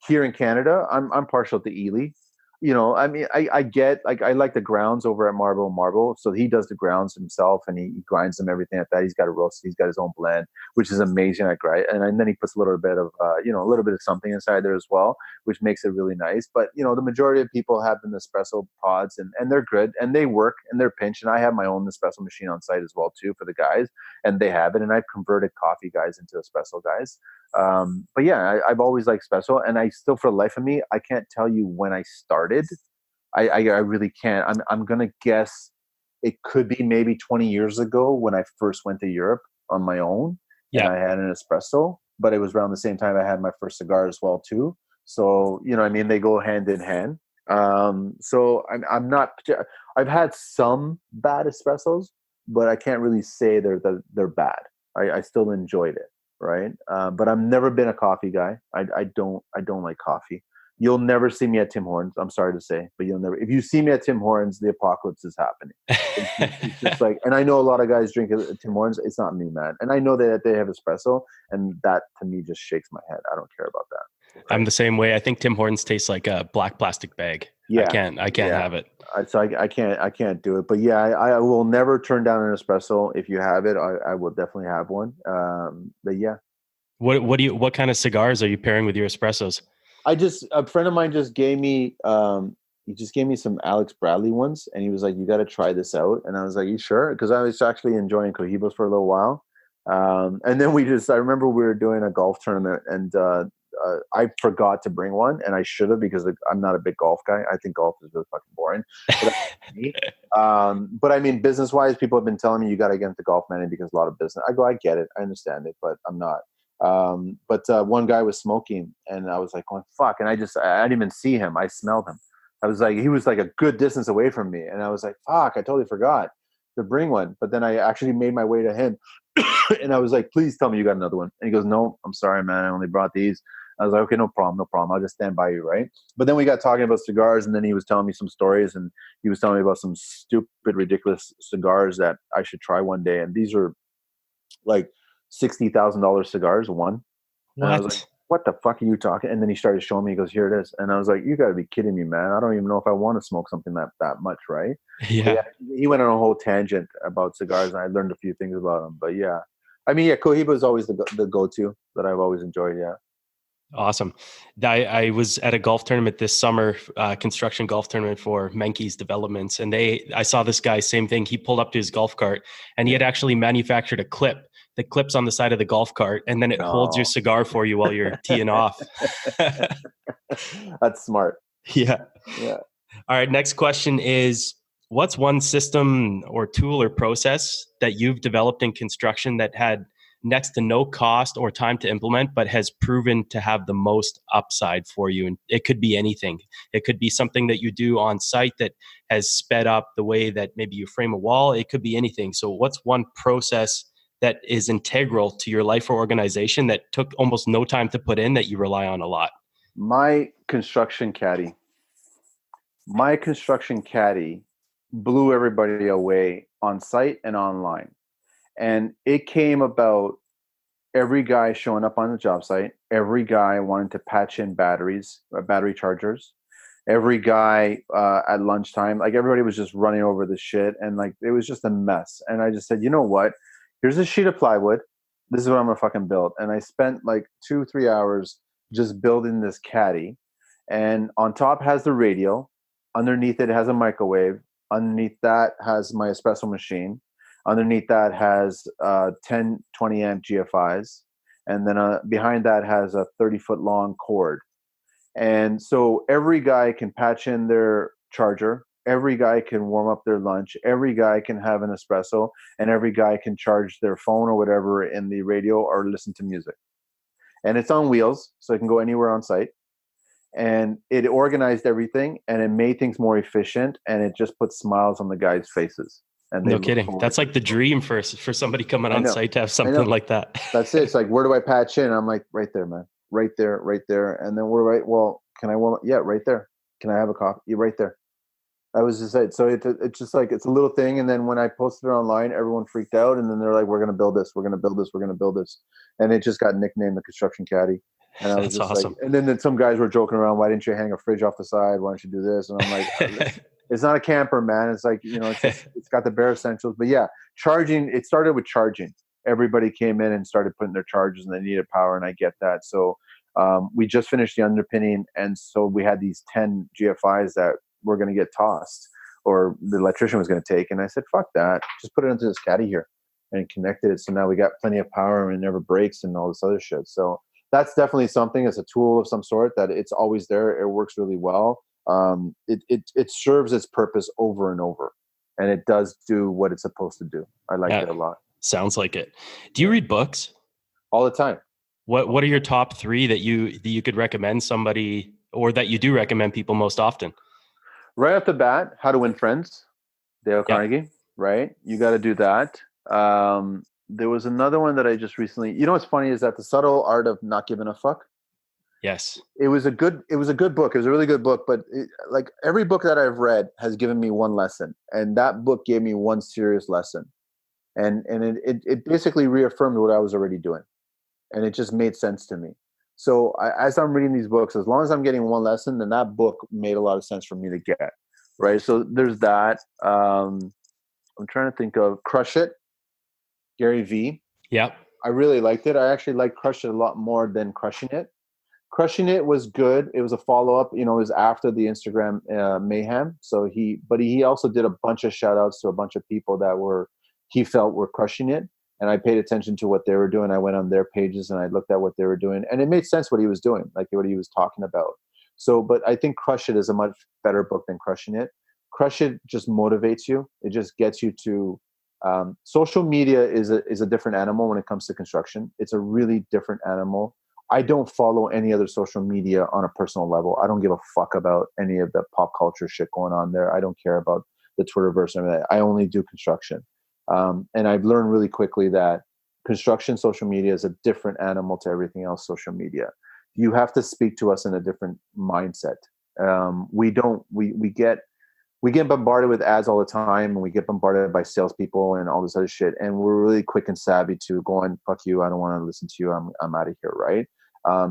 Here in Canada, I'm partial to Ely. You know, I mean, I get like I like the grounds over at Marble. So he does the grounds himself, and he grinds them, everything like that. He's got a roast, he's got his own blend, which is amazing. I grind, and then he puts a little bit of a little bit of something inside there as well, which makes it really nice. But you know, the majority of people have the Nespresso pods, and they're good, and they work, and they're pinched. And I have my own Nespresso machine on site as well too for the guys, and they have it. And I've converted coffee guys into espresso guys. But yeah, I've always liked espresso, and I still, for the life of me, I can't tell you when I started. I really can't. I'm gonna guess it could be maybe 20 years ago when I first went to Europe on my own, and I had an espresso. But it was around the same time I had my first cigar as well too. So you know, I mean, they go hand in hand. So I'm not. I've had some bad espressos, but I can't really say they're bad. I still enjoyed it, right? But I've never been a coffee guy. I don't like coffee. You'll never see me at Tim Hortons. I'm sorry to say, but you'll never. If you see me at Tim Hortons, the apocalypse is happening. It's just like, and I know a lot of guys drink at Tim Hortons. It's not me, man. And I know that they have espresso, and that to me just shakes my head. I don't care about that. Right? I'm the same way. I think Tim Hortons tastes like a black plastic bag. Yeah, I can't have it. I can't do it. But yeah, I will never turn down an espresso. If you have it, I will definitely have one. But yeah. What kind of cigars are you pairing with your espressos? A friend of mine just gave me some Alex Bradley ones, and he was like, "You got to try this out." And I was like, "You sure?" Because I was actually enjoying Cohibos for a little while. And then I remember we were doing a golf tournament, and I forgot to bring one, and I should have, because I'm not a big golf guy. I think golf is really fucking boring. But I mean, business wise, people have been telling me you got to get into golf, man, because a lot of business. I go, I get it, I understand it, but I'm not. But one guy was smoking, and I was like, going, fuck. And I didn't even see him. I smelled him. I was like, he was like a good distance away from me. And I was like, fuck, I totally forgot to bring one. But then I actually made my way to him and I was like, please tell me you got another one. And he goes, no, I'm sorry, man. I only brought these. I was like, okay, no problem. I'll just stand by you, right? But then we got talking about cigars, and then he was telling me some stories, and he was telling me about some stupid, ridiculous cigars that I should try one day. And these are like $60,000 cigars, one. And I was like, what the fuck are you talking? And then he started showing me, he goes, here it is. And I was like, you got to be kidding me, man. I don't even know if I want to smoke something that much, right? Yeah. He went on a whole tangent about cigars, and I learned a few things about them. But yeah, I mean, yeah, Cohiba is always the go-to that I've always enjoyed. Yeah. Awesome. I was at a golf tournament this summer, construction golf tournament for Menkes Developments. And I saw this guy, same thing. He pulled up to his golf cart, and he had actually manufactured a clip that clips on the side of the golf cart, and then it holds your cigar for you while you're teeing off. That's smart. Yeah. Yeah. All right. Next question is, what's one system or tool or process that you've developed in construction that had next to no cost or time to implement, but has proven to have the most upside for you? And it could be anything. It could be something that you do on site that has sped up the way that maybe you frame a wall. It could be anything. So what's one process that is integral to your life or organization that took almost no time to put in that you rely on a lot? My construction caddy blew everybody away on site and online. And it came about every guy showing up on the job site, every guy wanting to patch in batteries, battery chargers, every guy at lunchtime, like everybody was just running over the shit, and like it was just a mess. And I just said, you know what? Here's a sheet of plywood. This is what I'm gonna fucking build. And I spent like 2-3 hours just building this caddy. And on top has the radio. Underneath it has a microwave. Underneath that has my espresso machine. Underneath that has 10, 20 amp GFIs. And then behind that has a 30-foot long cord. And so every guy can patch in their charger. Every guy can warm up their lunch. Every guy can have an espresso. And every guy can charge their phone or whatever in the radio or listen to music. And it's on wheels, so it can go anywhere on site. And it organized everything, and it made things more efficient, and it just put smiles on the guys' faces. And No kidding. That's like the dream for somebody coming on site to have something like that. That's it. It's like, where do I patch in? I'm like, right there, man. Right there, right there. And then we're right. Well, can I warm up? Yeah, right there. Can I have a coffee? Yeah, right there. That was just it. So it's just like, it's a little thing. And then when I posted it online, everyone freaked out. And then they're like, we're going to build this. We're going to build this. We're going to build this. And it just got nicknamed the Construction Caddy. And I was That's just awesome. like, and then some guys were joking around. Why didn't you hang a fridge off the side? Why don't you do this? And I'm like, it's not a camper, man. It's like, it's got the bare essentials. But yeah, charging, it started with charging. Everybody came in and started putting their chargers, and they needed power. And I get that. So we just finished the underpinning. And so we had these 10 GFIs that were going to get tossed, or the electrician was going to take. And I said, fuck that. Just put it into this caddy here and connected it. So now we got plenty of power, and it never breaks and all this other shit. So that's definitely something. It's a tool of some sort that it's always there. It works really well. It serves its purpose over and over, and it does do what it's supposed to do. I like it a lot. Sounds like it. Do you read books? All the time. What are your top 3 that you could recommend somebody, or that you do recommend people most often? Right off the bat, How to Win Friends, Dale Carnegie. Right, you got to do that. There was another one that I just recently. What's funny is that The Subtle Art of Not Giving a Fuck. Yes, it was a good book. It was a really good book. But like every book that I've read has given me one lesson, and that book gave me one serious lesson, and it basically reaffirmed what I was already doing, and it just made sense to me. So as I'm reading these books, as long as I'm getting one lesson, then that book made a lot of sense for me to get. Right. So there's that. I'm trying to think of Crush It. Gary V. Yeah. I really liked it. I actually liked Crush It a lot more than Crushing It. Crushing It was good. It was a follow-up. It was after the Instagram mayhem. So he also did a bunch of shout-outs to a bunch of people that he felt were crushing it. And I paid attention to what they were doing. I went on their pages and I looked at what they were doing. And it made sense what he was doing, like what he was talking about. So, but I think Crush It is a much better book than Crushing It. Crush It just motivates you. It just gets you to social media is a different animal when it comes to construction. It's a really different animal. I don't follow any other social media on a personal level. I don't give a fuck about any of the pop culture shit going on there. I don't care about the Twitterverse and everything. I only do construction. And I've learned really quickly that construction social media is a different animal to everything else social media. You have to speak to us in a different mindset. We get bombarded with ads all the time, and we get bombarded by salespeople and all this other shit. And we're really quick and savvy to going, fuck you. I don't want to listen to you. I'm out of here. Right.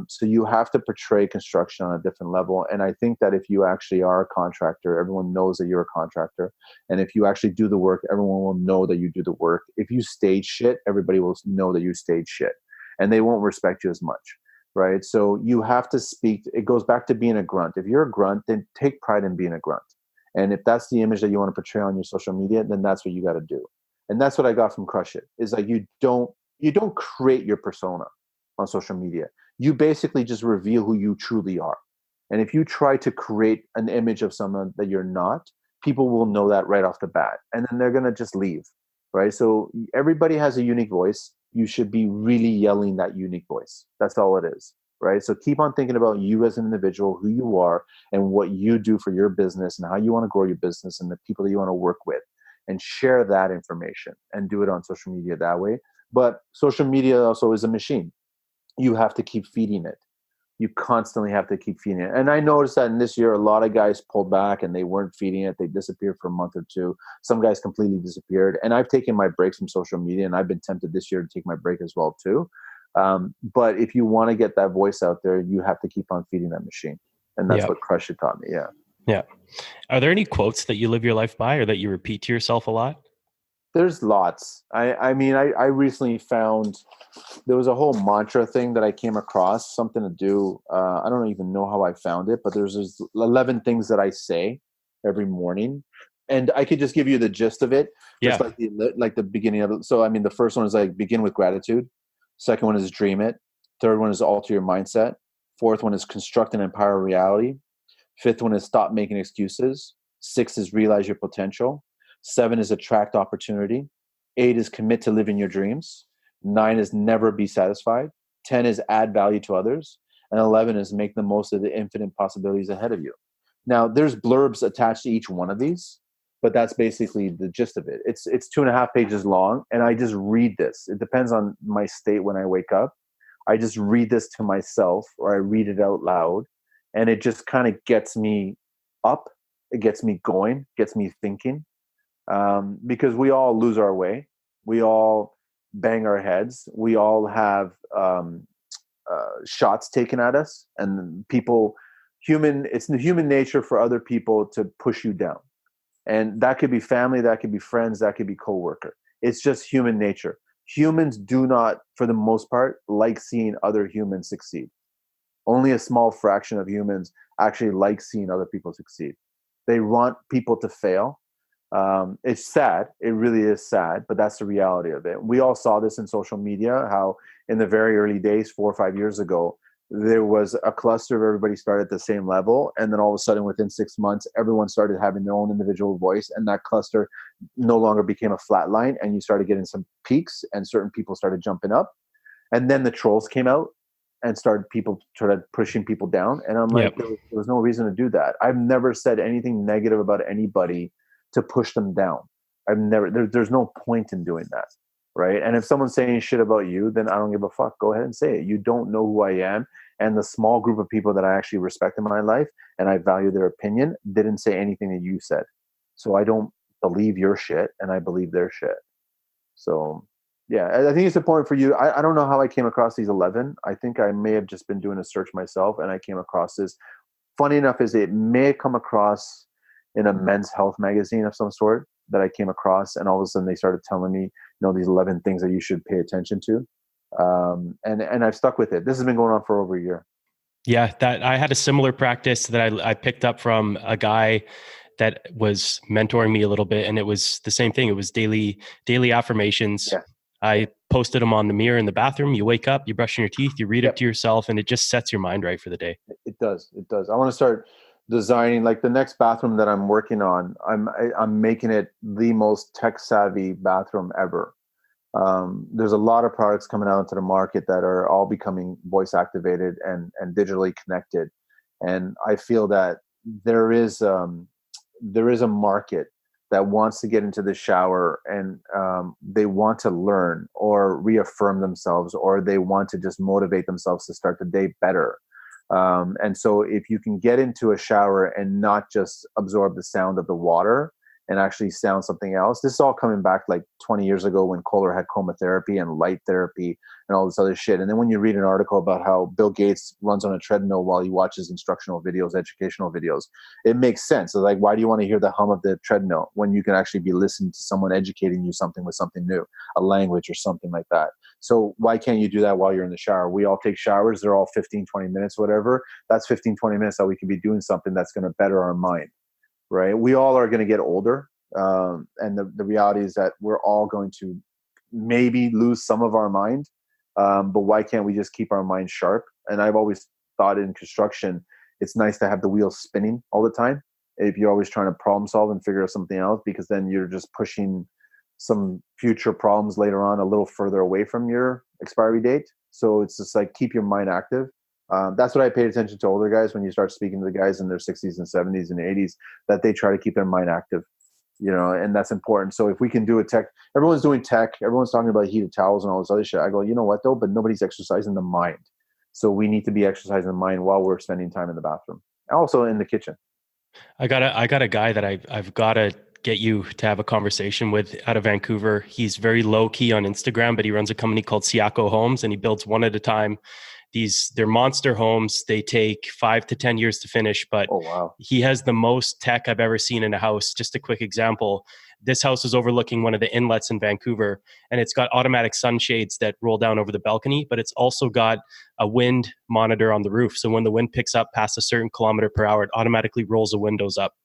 So you have to portray construction on a different level. And I think that if you actually are a contractor, everyone knows that you're a contractor. And if you actually do the work, everyone will know that you do the work. If you stage shit, everybody will know that you stage shit, and they won't respect you as much. Right. So you have to speak. It goes back to being a grunt. If you're a grunt, then take pride in being a grunt. And if that's the image that you want to portray on your social media, then that's what you got to do. And that's what I got from Crush It. Is like you don't create your persona on social media. You basically just reveal who you truly are. And if you try to create an image of someone that you're not, people will know that right off the bat. And then they're going to just leave, right? So everybody has a unique voice. You should be really yelling that unique voice. That's all it is. Right. So keep on thinking about you as an individual, who you are, and what you do for your business, and how you want to grow your business, and the people that you want to work with, and share that information and do it on social media that way. But social media also is a machine. You have to keep feeding it. You constantly have to keep feeding it. And I noticed that in this year, a lot of guys pulled back and they weren't feeding it. They disappeared for a month or two. Some guys completely disappeared. And I've taken my breaks from social media, and I've been tempted this year to take my break as well too. But if you want to get that voice out there, you have to keep on feeding that machine. And that's what Crush It taught me. Yeah. Yeah. Are there any quotes that you live your life by or that you repeat to yourself a lot? There's lots. I mean, I recently found there was a whole mantra thing that I came across, something to do. I don't even know how I found it, but there's 11 things that I say every morning. And I could just give you the gist of it, just like the beginning of it. So, I mean, the first one is like begin with gratitude. Second one is dream it. Third one is alter your mindset. Fourth one is construct and empower reality. Fifth one is stop making excuses. Six is realize your potential. 7 is attract opportunity. 8 is commit to living your dreams. 9 is never be satisfied. 10 is add value to others. And 11 is make the most of the infinite possibilities ahead of you. Now, there's blurbs attached to each one of these, but that's basically the gist of it. It's 2.5 pages long, and I just read this. It depends on my state when I wake up. I just read this to myself, or I read it out loud, and it just kind of gets me up. It gets me going, gets me thinking. Because we all lose our way. We all bang our heads. We all have shots taken at us, and it's the human nature for other people to push you down. And that could be family, that could be friends, that could be coworker. It's just human nature. Humans do not, for the most part, like seeing other humans succeed. Only a small fraction of humans actually like seeing other people succeed. They want people to fail. It's sad. It really is sad, but that's the reality of it. We all saw this in social media, how in the very early days, 4 or 5 years ago, there was a cluster of everybody started at the same level. And then all of a sudden, within 6 months, everyone started having their own individual voice. And that cluster no longer became a flat line. And you started getting some peaks, and certain people started jumping up. And then the trolls came out and started pushing people down. And I'm like, there was no reason to do that. I've never said anything negative about anybody to push them down. There's no point in doing that. Right. And if someone's saying shit about you, then I don't give a fuck. Go ahead and say it. You don't know who I am. And the small group of people that I actually respect in my life and I value their opinion didn't say anything that you said. So I don't believe your shit, and I believe their shit. So yeah, I think it's important for you. I don't know how I came across these 11. I think I may have just been doing a search myself, and I came across this. Funny enough is it may have come across in a men's health magazine of some sort that I came across, and all of a sudden they started telling me, these 11 things that you should pay attention to. And I've stuck with it. This has been going on for over a year. Yeah, that I had a similar practice that I picked up from a guy that was mentoring me a little bit, and it was the same thing. It was daily affirmations. Yeah. I posted them on the mirror in the bathroom. You wake up, you're brushing your teeth, you read it to yourself, and it just sets your mind right for the day. It does. I want to start designing, like the next bathroom that I'm working on. I'm making it the most tech savvy bathroom ever. There's a lot of products coming out into the market that are all becoming voice activated and digitally connected. And I feel that there is a market that wants to get into the shower, and they want to learn or reaffirm themselves, or they want to just motivate themselves to start the day better. And so if you can get into a shower and not just absorb the sound of the water and actually sound something else. This is all coming back like 20 years ago when Kohler had chromotherapy and light therapy and all this other shit. And then when you read an article about how Bill Gates runs on a treadmill while he watches instructional videos, educational videos, it makes sense. So like, why do you want to hear the hum of the treadmill when you can actually be listening to someone educating you something with something new, a language or something like that? So why can't you do that while you're in the shower? We all take showers. They're all 15, 20 minutes, whatever. That's 15, 20 minutes that we can be doing something that's going to better our mind. Right. We all are going to get older. And the reality is that we're all going to maybe lose some of our mind. But why can't we just keep our mind sharp? And I've always thought in construction, it's nice to have the wheels spinning all the time. If you're always trying to problem solve and figure out something else, because then you're just pushing some future problems later on a little further away from your expiry date. So it's just like, keep your mind active. That's what I paid attention to older guys when you start speaking to the guys in their 60s and 70s and 80s, that they try to keep their mind active, and that's important. So if we can do a tech, everyone's doing tech, everyone's talking about heated towels and all this other shit. I go, you know what though, but nobody's exercising the mind. So we need to be exercising the mind while we're spending time in the bathroom, also in the kitchen. I got a guy that I've got to get you to have a conversation with out of Vancouver. He's very low key on Instagram, but he runs a company called Siaco Homes, and he builds one at a time. They're monster homes. They take 5 to 10 years to finish, but Oh, wow. he has the most tech I've ever seen in a house. Just a quick example. This house is overlooking one of the inlets in Vancouver, and it's got automatic sunshades that roll down over the balcony, but it's also got a wind monitor on the roof. So when the wind picks up past a certain kilometer per hour, it automatically rolls the windows up.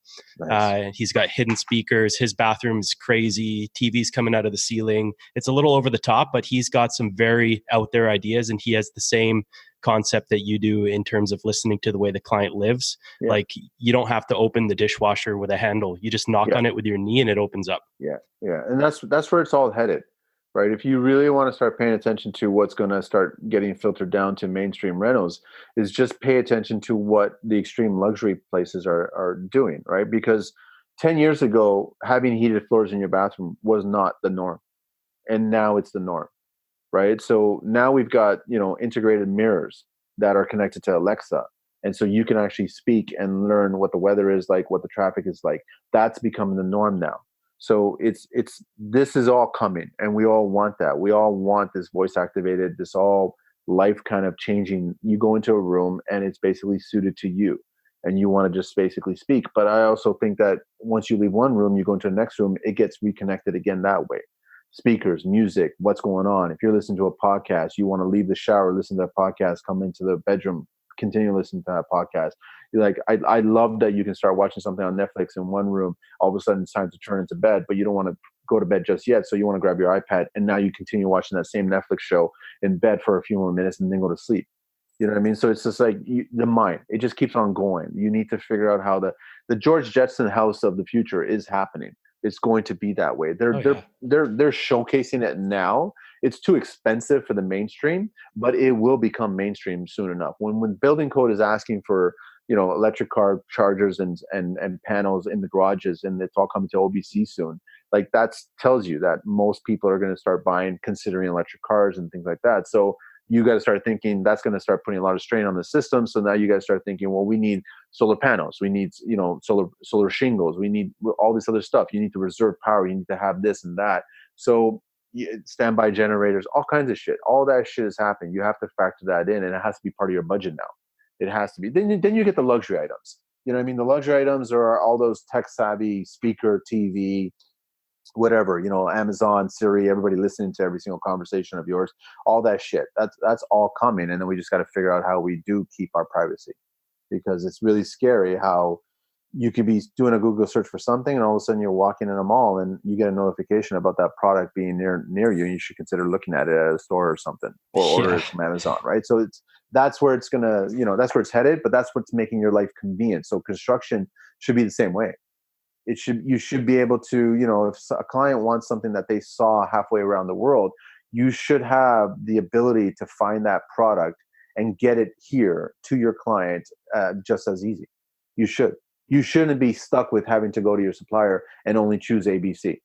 Nice. He's got hidden speakers. His bathroom is crazy. TV's coming out of the ceiling. It's a little over the top, but he's got some very out there ideas, and he has the same concept that you do in terms of listening to the way the client lives. Yeah. Like, you don't have to open the dishwasher with a handle. You just knock on it with your knee and it opens up. Yeah. And that's where it's all headed, right? If you really want to start paying attention to what's going to start getting filtered down to mainstream renos, is just pay attention to what the extreme luxury places are doing, right? Because 10 years ago, having heated floors in your bathroom was not the norm. And now it's the norm, right? So now we've got, integrated mirrors that are connected to Alexa. And so you can actually speak and learn what the weather is like, what the traffic is like. That's becoming the norm now. So this is all coming, and we all want that. We all want this voice activated, this all life kind of changing. You go into a room and it's basically suited to you, and you want to just basically speak. But I also think that once you leave one room, you go into the next room, it gets reconnected again that way. Speakers, music, what's going on. If you're listening to a podcast, you want to leave the shower, listen to a podcast, come into the bedroom, continue listening to that podcast. You're like, I love that you can start watching something on Netflix in one room. All of a sudden it's time to turn into bed, but you don't want to go to bed just yet. So you want to grab your iPad, and now you continue watching that same Netflix show in bed for a few more minutes and then go to sleep. You know what I mean? So it's just like the mind, it just keeps on going. You need to figure out how the George Jetson house of the future is happening. It's going to be that way. They're showcasing it now. It's too expensive for the mainstream, but it will become mainstream soon enough. When building code is asking for, electric car chargers and panels in the garages, and it's all coming to OBC soon, like that tells you that most people are going to start considering electric cars and things like that. So you got to start thinking that's going to start putting a lot of strain on the system. So now you got to start thinking, well, we need solar panels, we need, solar shingles, we need all this other stuff. You need to reserve power. You need to have this and that. So standby generators, all kinds of shit. All that shit is happening. You have to factor that in, and it has to be part of your budget now. It has to be. Then you get the luxury items. You know what I mean? The luxury items are all those tech savvy speaker, TV, whatever, Amazon, Siri, everybody listening to every single conversation of yours, all that shit. That's all coming. And then we just got to figure out how we do keep our privacy, because it's really scary how you could be doing a Google search for something, and all of a sudden you're walking in a mall and you get a notification about that product being near you, and you should consider looking at it at a store or something, or order it from Amazon, right? So that's where it's gonna, that's where it's headed, but that's what's making your life convenient. So construction should be the same way. You should be able to, if a client wants something that they saw halfway around the world, you should have the ability to find that product and get it here to your client just as easy. You should. You shouldn't be stuck with having to go to your supplier and only choose ABC.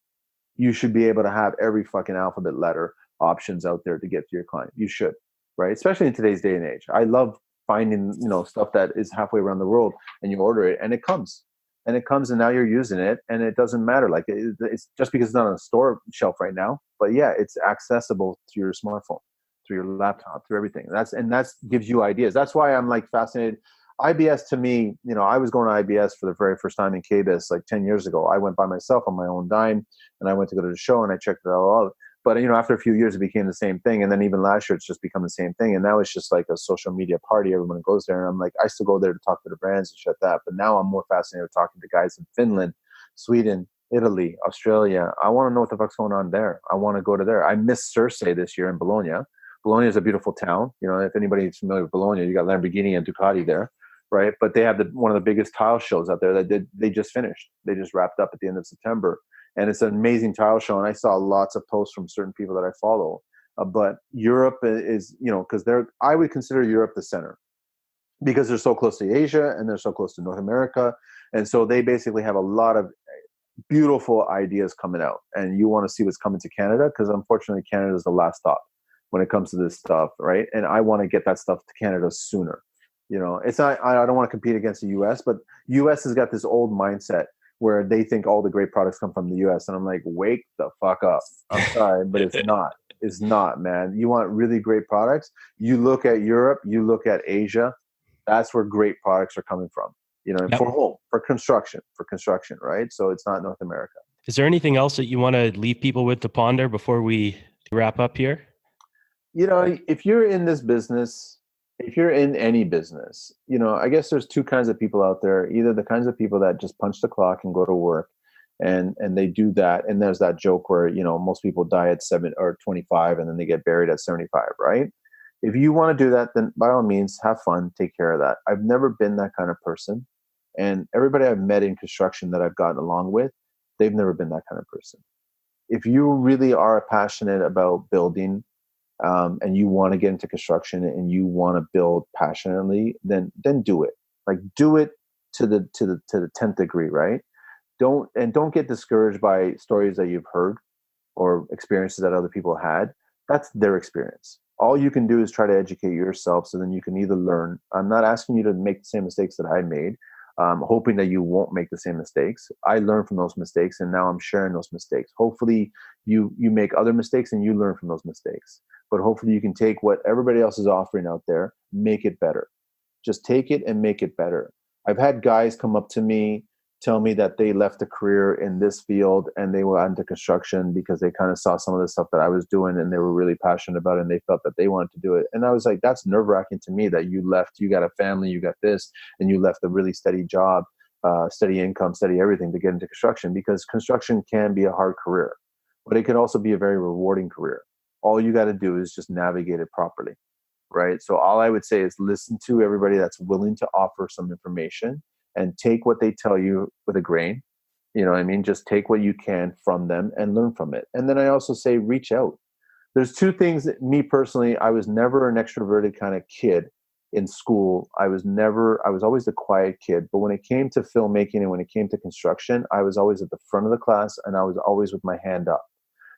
You should be able to have every fucking alphabet letter options out there to get to your client. You should, right? Especially in today's day and age. I love finding, stuff that is halfway around the world, and you order it and it comes. And now you're using it, and it doesn't matter. Like it's just because it's not on a store shelf right now, but yeah, it's accessible through your smartphone, through your laptop, through everything. That gives you ideas. That's why I'm like fascinated. IBS to me, I was going to IBS for the very first time in KBIS like 10 years ago. I went by myself on my own dime, and I went to go to the show, and I checked it all out. But, after a few years, it became the same thing. And then even last year, it's just become the same thing. And now it's just like a social media party. Everyone goes there. And I'm like, I still go there to talk to the brands and shit that. But now I'm more fascinated with talking to guys in Finland, Sweden, Italy, Australia. I want to know what the fuck's going on there. I want to go to there. I missed Circe this year in Bologna. Bologna is a beautiful town. If anybody's familiar with Bologna, you got Lamborghini and Ducati there, right? But they have one of the biggest tile shows out there that they just finished. They just wrapped up at the end of September. And it's an amazing tile show. And I saw lots of posts from certain people that I follow. But Europe is, because I would consider Europe the center, because they're so close to Asia and they're so close to North America. And so they basically have a lot of beautiful ideas coming out. And you want to see what's coming to Canada, because unfortunately Canada is the last stop when it comes to this stuff, right? And I want to get that stuff to Canada sooner. It's not, I don't want to compete against the US, but US has got this old mindset where they think all the great products come from the US. And I'm like, wake the fuck up. I'm sorry, but it's not. It's not, man. You want really great products? You look at Europe, you look at Asia. That's where great products are coming from. Yep. For home, for construction, right? So it's not North America. Is there anything else that you want to leave people with to ponder before we wrap up here? If you're in this business, if you're in any business, I guess there's two kinds of people out there. Either the kinds of people that just punch the clock and go to work and they do that. And there's that joke where, most people die at 7 or 25 and then they get buried at 75, right? If you want to do that, then by all means, have fun, take care of that. I've never been that kind of person. And everybody I've met in construction that I've gotten along with, they've never been that kind of person. If you really are passionate about building, and you want to get into construction and you want to build passionately, then do it. Like, do it to the 10th degree, right? Don't get discouraged by stories that you've heard or experiences that other people had. That's their experience. All you can do is try to educate yourself so then you can either learn. I'm not asking you to make the same mistakes that I made. Hoping that you won't make the same mistakes. I learned from those mistakes and now I'm sharing those mistakes. Hopefully you make other mistakes and you learn from those mistakes. But hopefully you can take what everybody else is offering out there, make it better. Just take it and make it better. I've had guys come up to me, tell me that they left a career in this field and they went into construction because they kind of saw some of the stuff that I was doing and they were really passionate about it and they felt that they wanted to do it. And I was like, that's nerve-wracking to me that you left, you got a family, you got this, and you left a really steady job, steady income, steady everything to get into construction, because construction can be a hard career, but it can also be a very rewarding career. All you got to do is just navigate it properly, right? So all I would say is listen to everybody that's willing to offer some information and take what they tell you with a grain. You know what I mean? Just take what you can from them and learn from it. And then I also say, reach out. There's two things that me personally, I was never an extroverted kind of kid in school. I was always the quiet kid. But when it came to filmmaking and when it came to construction, I was always at the front of the class and I was always with my hand up.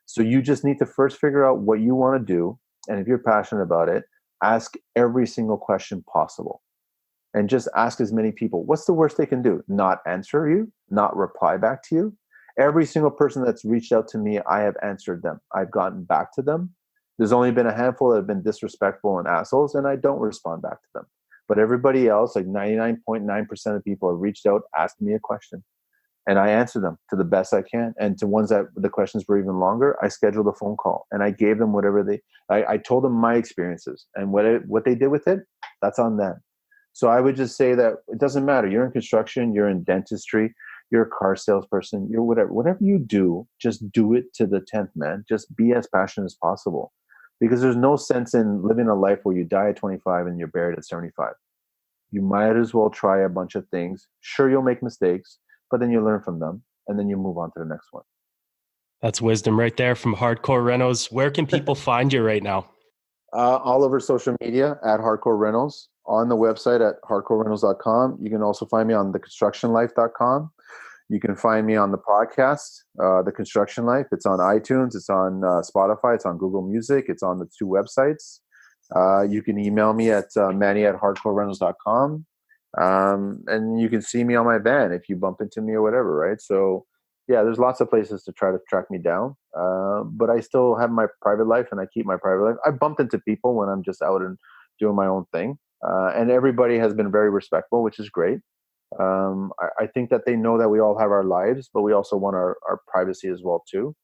So you just need to first figure out what you want to do. And if you're passionate about it, ask every single question possible. And just ask as many people. What's the worst they can do? Not answer you, not reply back to you. Every single person that's reached out to me, I have answered them. I've gotten back to them. There's only been a handful that have been disrespectful and assholes, and I don't respond back to them. But everybody else, like 99.9% of people have reached out, asked me a question. And I answer them to the best I can. And to ones that the questions were even longer, I scheduled a phone call. And I gave them whatever I told them my experiences. And what they did with it, that's on them. So I would just say that it doesn't matter. You're in construction, you're in dentistry, you're a car salesperson, you're whatever you do, just do it to the 10th, man. Just be as passionate as possible, because there's no sense in living a life where you die at 25 and you're buried at 75. You might as well try a bunch of things. Sure, you'll make mistakes, but then you learn from them and then you move on to the next one. That's wisdom right there from Hardcore Renos. Where can people find you right now? All over social media at Hardcore Renos, on the website at hardcorerenos.com. You can also find me on theconstructionlife.com. You can find me on the podcast, The Construction Life. It's on iTunes, it's on Spotify, it's on Google Music, it's on the two websites. You can email me at manny@hardcorerenos.com. And you can see me on my van if you bump into me or whatever, right? So yeah, there's lots of places to try to track me down. But I still have my private life and I keep my private life. I bumped into people when I'm just out and doing my own thing. And everybody has been very respectful, which is great. I think that they know that we all have our lives, but we also want our privacy as well too.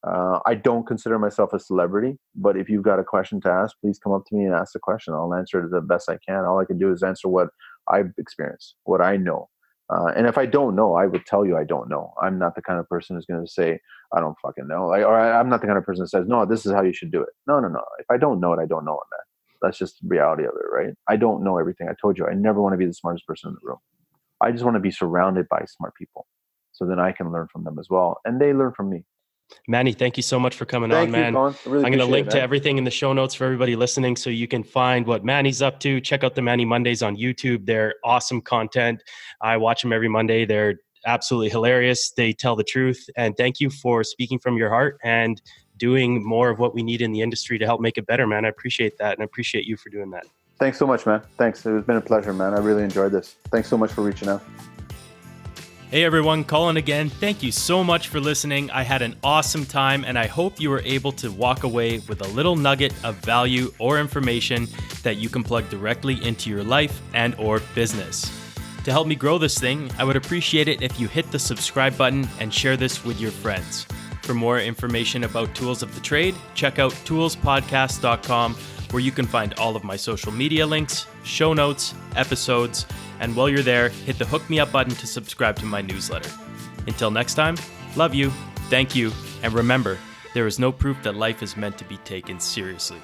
I don't consider myself a celebrity, but if you've got a question to ask, please come up to me and ask the question. I'll answer it the best I can. All I can do is answer what I've experienced, what I know. And if I don't know, I would tell you I don't know. I'm not the kind of person who's going to say, I don't fucking know. I'm not the kind of person that says, no, this is how you should do it. No. If I don't know it, I don't know it, man. That's just the reality of it, right? I don't know everything. I told you, I never want to be the smartest person in the room. I just want to be surrounded by smart people so then I can learn from them as well. And they learn from me. Manny, thank you so much for coming on, man. Colin. Really I'm going to link it, to everything in the show notes for everybody listening so you can find what Manny's up to. Check out the Manny Mondays on YouTube. They're awesome content. I watch them every Monday. They're absolutely hilarious. They tell the truth. And thank you for speaking from your heart and doing more of what we need in the industry to help make it better, man. I appreciate that. And I appreciate you for doing that. Thanks so much, man. Thanks. It's been a pleasure, man. I really enjoyed this. Thanks so much for reaching out. Hey everyone, Colin again. Thank you so much for listening. I had an awesome time and I hope you were able to walk away with a little nugget of value or information that you can plug directly into your life and or business. To help me grow this thing, I would appreciate it if you hit the subscribe button and share this with your friends. For more information about Tools of the Trade, check out toolspodcast.com, where you can find all of my social media links, show notes, episodes, and while you're there, hit the hook me up button to subscribe to my newsletter. Until next time, love you, thank you, and remember, there is no proof that life is meant to be taken seriously.